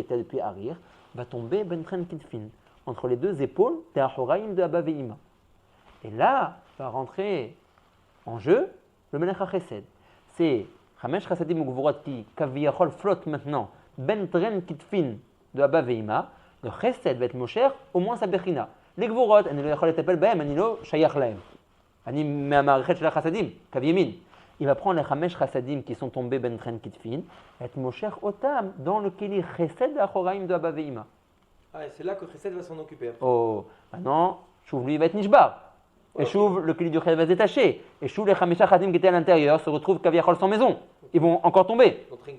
A: Harir, va tomber Ben Tren Kintfin, entre les deux épaules des Achoraïm de Abba Ve'ima. Et là, va rentrer en jeu le Melech HaChesed. C'est Chamesh Chassadim Gvurot qui, Kaviyachol, flotte maintenant Ben Tren Kintfin de Abba Ve'ima. Le Chesed va être Mosher, au moins sa Bechina. Les Gvurot, Ani lo yachol etapel bahem, Ani lo shayach lahem. Ani me'amarechet shel Chassadim, Kavyemin. Il va prendre les Chamesh Chassadim qui sont tombés Ben Tren Kitfin, et être Mosher Otam dans le Keli Chesed d'Achoraïm de Abba Ve'ima.
B: Ah, et c'est là que Chesed va s'en occuper.
A: Oh, maintenant, Chouv lui va être Nishbar. Et Chouv, le Keli du Chesed va se détacher. Et Chouv, les Chamesh Chassadim qui étaient à l'intérieur se retrouvent Kaviachol sans maison. Ils vont encore tomber.
B: Aussi.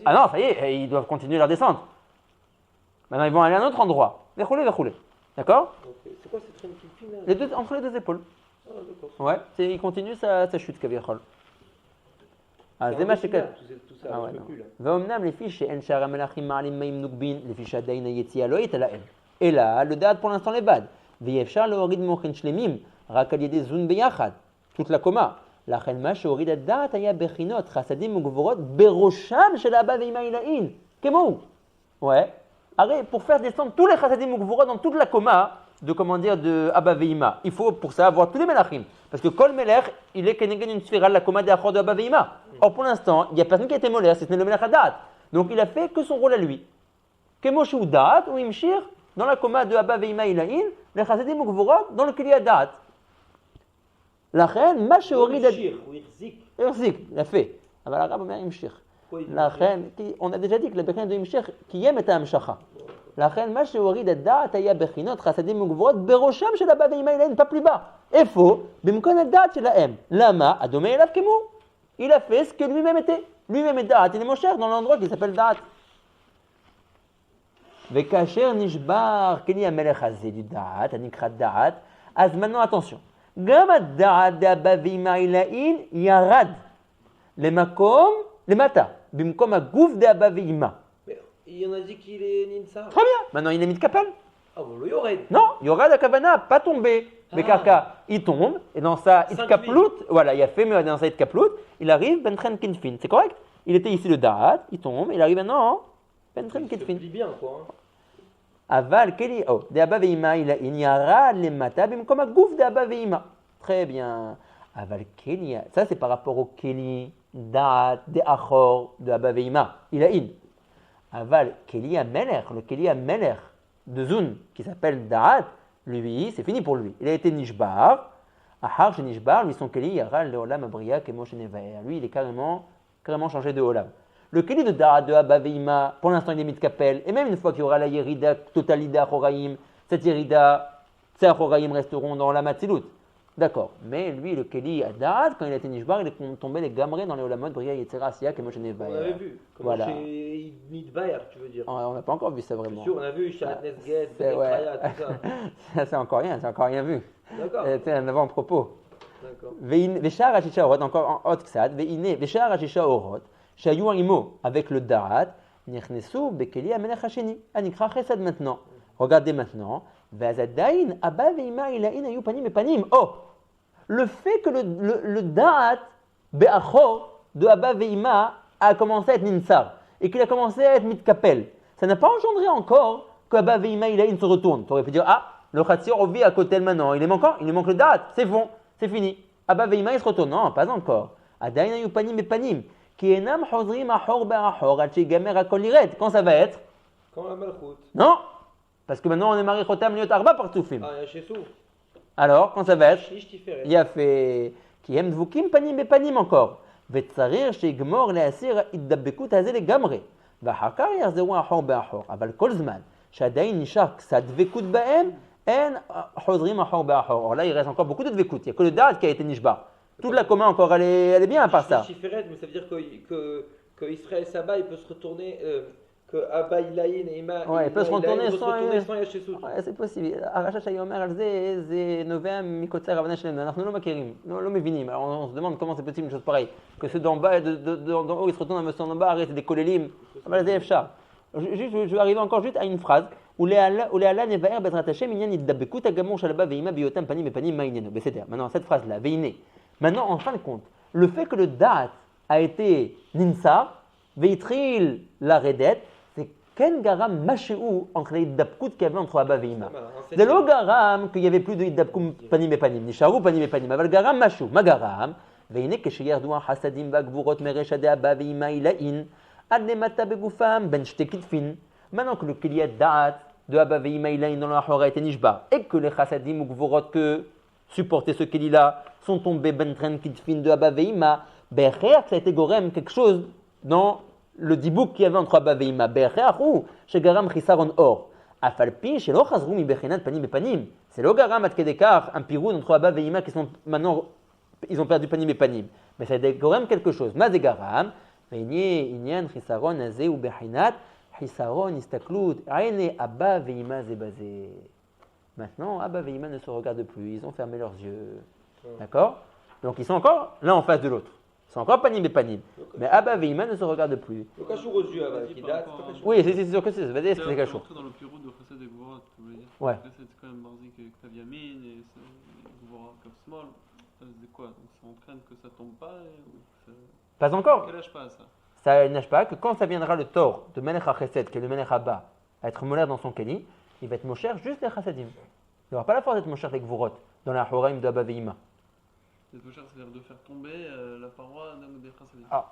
A: Ah non, ça y est, ils doivent continuer leur descente. Maintenant, ils vont aller à un autre endroit. Verroulé. D'accord?
B: C'est quoi cette Tren Kitfin
A: les deux, entre les deux épaules.
B: Ah, d'accord.
A: Ouais, il continue sa chute, Kaviachol.
B: זה מה שכתוב.
A: ואומנם לפי שאין שאר המלאכים מעלים מים נוגבין, לפי שעדיין היציאה לא הייתה להם, אלא לדעת pour l'instant לבד, ויהיה אפשר להוריד מוחין שלמים רק על ידי זון ביחד, toute la קומה. לכן מה שהוריד הדעת היה בחינות חסדים וגבורות בראשם של אבא ואמא עילאין, כמו הוא. הרי pour faire descendre tous les חסדים וגבורות dans toute la coma, de Abba Ve'ima. Il faut pour ça avoir tous les Melachim. Parce que Kol Melech, il est Kenegen une sphira, la coma de Achor de Abba Ve'ima. Or pour l'instant, il n'y a personne qui a été Molech, c'est le Melech Hadat. Donc il a fait que son rôle à lui. Kemoshu Da'at ou Imshir, dans la coma de Abba Ve'ima Ilahin, le Chasadim Ukvorot, dans le Keli Hadat. La reine, ma sheori
B: Imshir ou
A: Irzik, il a fait. Aber l'arabe omer Imshir. La reine, on a déjà dit que la Bechina de Imshir, qui aime est un Amshacha. לכן מה שהוריד הדעת היה בחינות חסדים וגבורות בראשם של אבא ואמא אליהם, pas plus bas. איפה? במקום הדעת שלהם. למה? הדומה אליו כמו. Il a fait ce que lui-même était. Lui-même est דעת, il est מושך dans l'endroit qui s'appelle דעת. וכאשר נשבר כלי המלך הזה דעת, הנקרא דעת, אז maintenant attention. גם הדעת דאבא ואמא אליהם ירד למקום, למטה, במקום הגוף דאבא ואמא.
B: Il y en a dit qu'il est Ninsar.
A: Très bien. Maintenant, il est mis de Kapel.
B: Ah bon, le Yored.
A: Non, Yored à Kavana, pas tombé. Mais Kaka, il tombe, et dans sa Itkaplout, voilà, il a fait, mais dans sa Itkaplout, il arrive Ben Tren Kinfin. C'est correct? Il était ici le Da'at, il tombe, il arrive maintenant Ben Tren Kinfin.
B: Il bien, quoi.
A: Aval, Keli, oh, de Abba Ve'ima, il y aura les matabim comme un gouffre de Abba Ve'ima. Très bien. Aval, Keli, ça c'est par rapport au Keli, Da'at, de Achor, de Abba Ve'ima. Il a in. Aval, Keli Amelech, le Keli Amelech de Zun, qui s'appelle Da'at, lui, c'est fini pour lui. Il a été Nishbar. Ahar, chez Nishbar, lui, son Keli, Yaral, le Olam, Abriya, Kemo, Shenevaer. Lui, il est carrément changé de Olam. Le Keli de Da'at, de Abba Ve'ima, pour l'instant, il est mis de Kapel. Et même une fois qu'il y aura la Yerida, Totalida, Choraïm, cette Yerida, ces Achoraïm resteront dans la Matzilut. D'accord. Mais lui, le Keli Adad, quand il a été Nishbar, il est tombé les Gamré dans les Olamot, Bria, Yetzera, Siak et Moshe Nevaer.
B: On avait vu. Comme
A: voilà.
B: Chez Midbayer, tu veux dire.
A: On n'a pas encore vu ça vraiment.
B: C'est sûr, on a vu Sharat Nesged, Bekraya, tout ça.
A: C'est encore rien vu.
B: D'accord.
A: C'est un avant-propos.
B: D'accord.
A: Veshar Ashisha Orot, encore en Hot Ksad, Veshar Ashisha Orot, Shayu Imo, avec le Darat, Nechnesu, Bekeli Amelech Hasheni, Anikra Chesed maintenant. Regardez maintenant. Vazadain, Abba Veima Ilain Ayu Panim et Panim. Oh! Le fait que le Da'at Be'achor de Abba Veima a commencé à être Ninsar et qu'il a commencé à être Mitkapel, ça n'a pas engendré encore que Abba Veima Ilain se retourne. Tu aurais pu dire, ah, le Khatsir vit à côté maintenant, il lui manque le Da'at, c'est bon, c'est fini. Abba Veima il se retourne. Non, pas encore. Adain Ayu Panim et Panim. Ki enam Chozrim Achor Be'achor, Al Shegamer Akol Liret. Quand ça va être?
B: Quand la Malchut.
A: Non! Parce que maintenant on est marié Chotam Liot Arba par Toufim.
B: Ah, il y a chez Sou.
A: Alors, quand ça va être?
B: Il
A: y a fait qui aime dvukim panim et panim encore. וצריך שיגמור להסיר התדבקות הזה לגמרי. ואחר כך יחזרו אחור באחור. אבל כל זמן שעדיין נשאר קצת דבקות בהם, אין חוזרים אחור באחור. Or là, il reste encore beaucoup de dvekut. Il n'y a que le da'at qui a été nishbar. Toute la commun encore, elle est bien à part ça.
B: Mais ça veut dire que Israël Saba, il peut se retourner. Que Abba Ilaïn et Ima.
A: Ouais, il peut se retourner sans
B: Yachesut.
A: Ouais, c'est possible. הרש"ש היה אומר על זה, זה נובע מקוצר ההבנה שלנו. אנחנו לא מכירים, לא mבינים. Alors on se demande comment c'est possible une chose pareille. Que ceux d'en bas, d'en haut, ils se retournent à ceux d'en bas, arrêtent des kolélim. אבל זה אפשר. Je vais arriver encore juste à une phrase. ולהלן נבאר בעזרת השם עניין התדבקות הגמור של אבא ואמא בהיותם פנים בפנים, מה עניינו? בסדר. Maintenant, cette phrase-là, והנה. Maintenant, en fin de compte, le fait que le da'at a été ninsar, והתחיל לרדת, Ken garam mashéou entre les hiddabkout qu'il y avait entre Abba et Ima. De l'eau garam qu'il n'y avait plus de hiddabkout panim et panim. Nisharu panim et panim. Aval garam mashou. Ma garam. Veine que chez Yerdouan hasadim bagvurot merecha de Abba et Ima ilain. Adnemata begoufam ben shtekitfin. Maintenant que le kiliyat da'at de Abba et Ima ilain dans la hora était nishba. Et que les hasadim ou gvurot que supportaient ce kili-là sont tombés ben tren kitfin de Abba et Ima. Becher, ça a été gorem quelque chose dans le dibouk qu'il y avait entre Abba et Ima, Be'echahu, Shegaram Chisaron Or. Afalpi, Shelo Chazrou mi Bechinat Panim et Panim. C'est le Garam Atkedekar, un pirou entre Abba et Ima qui sont maintenant, ils ont perdu Panim et Panim. Mais ça a Garam quelque chose. Mazé Garam, Veine, Inyan, Chisaron, Azé ou Bechinat, Chisaron, Istaklut, Aine, Abba et Ima Zebazé. Maintenant, Abba et Ima ne se regardent plus, ils ont fermé leurs yeux. D'accord? Donc ils sont encore l'un en face de l'autre. C'est encore panim et panim. Mais Abba et Ima ne se regardent plus.
B: Le cachou aux yeux, qui date.
A: Oui, c'est sûr que c'est. Vas-y, c'est cachou.
C: Dans le pirou de Chesed et Gvorot, tu voulais dire.
A: Ouais.
C: C'est quand même Barzik et Ktaviamin et Gvorot comme small. C'est quoi? Donc ça entraîne que ça tombe pas
A: Pas encore.
C: Quel âge pas ça?
A: Ça nage pas que quand ça viendra le tort de Melech HaChesed, qui est le Melech Abba, à être molaire dans son Keli, il va être mosher juste les Chasadim. Il n'aura pas la force d'être mosher les Gvorot dans la Horaim de Abba et Ima.
C: C'est-à-dire de faire tomber la paroi des Chassadim.
A: Ah,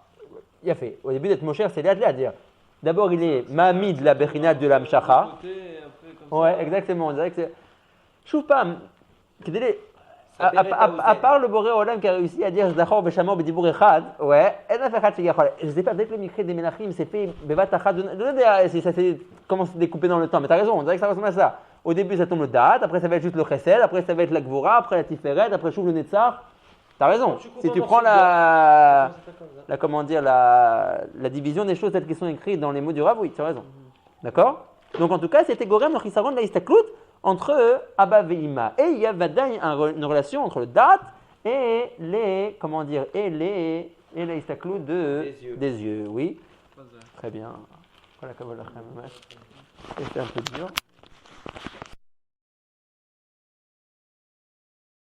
A: il a fait. Au début d'être mosher, c'est là à dire. D'abord, il est Mahmid la Bechinat de l'Amshacha. Ouais, exactement. On dirait que c'est. Chouf pas. À part le Boré Olam qui a réussi à dire Zdachor Beshamor Bedibour Echad, ouais, je sais pas, dès que le Mikri des Menachim s'est fait Bevat Achad, ça s'est commencé à découper dans le temps, mais t'as raison, on dirait que ça ressemble à ça. Au début, ça tombe le Da'at, après, ça va être juste le Chesed, après, ça va être la Gvura, après la Tiferet, après, Chouv le Netzar. T'as raison. Si tu prends la division des choses telles qu'elles sont écrites dans les mots du Rav, oui, tu as raison. D'accord? Donc, en tout cas, c'était Gorem le Chisaron de la Istaklut entre Abba et Ima. Et il y a une relation entre le Da'at et les, et la Istaklut des yeux. Oui. Très bien. Voilà, c'était un peu dur.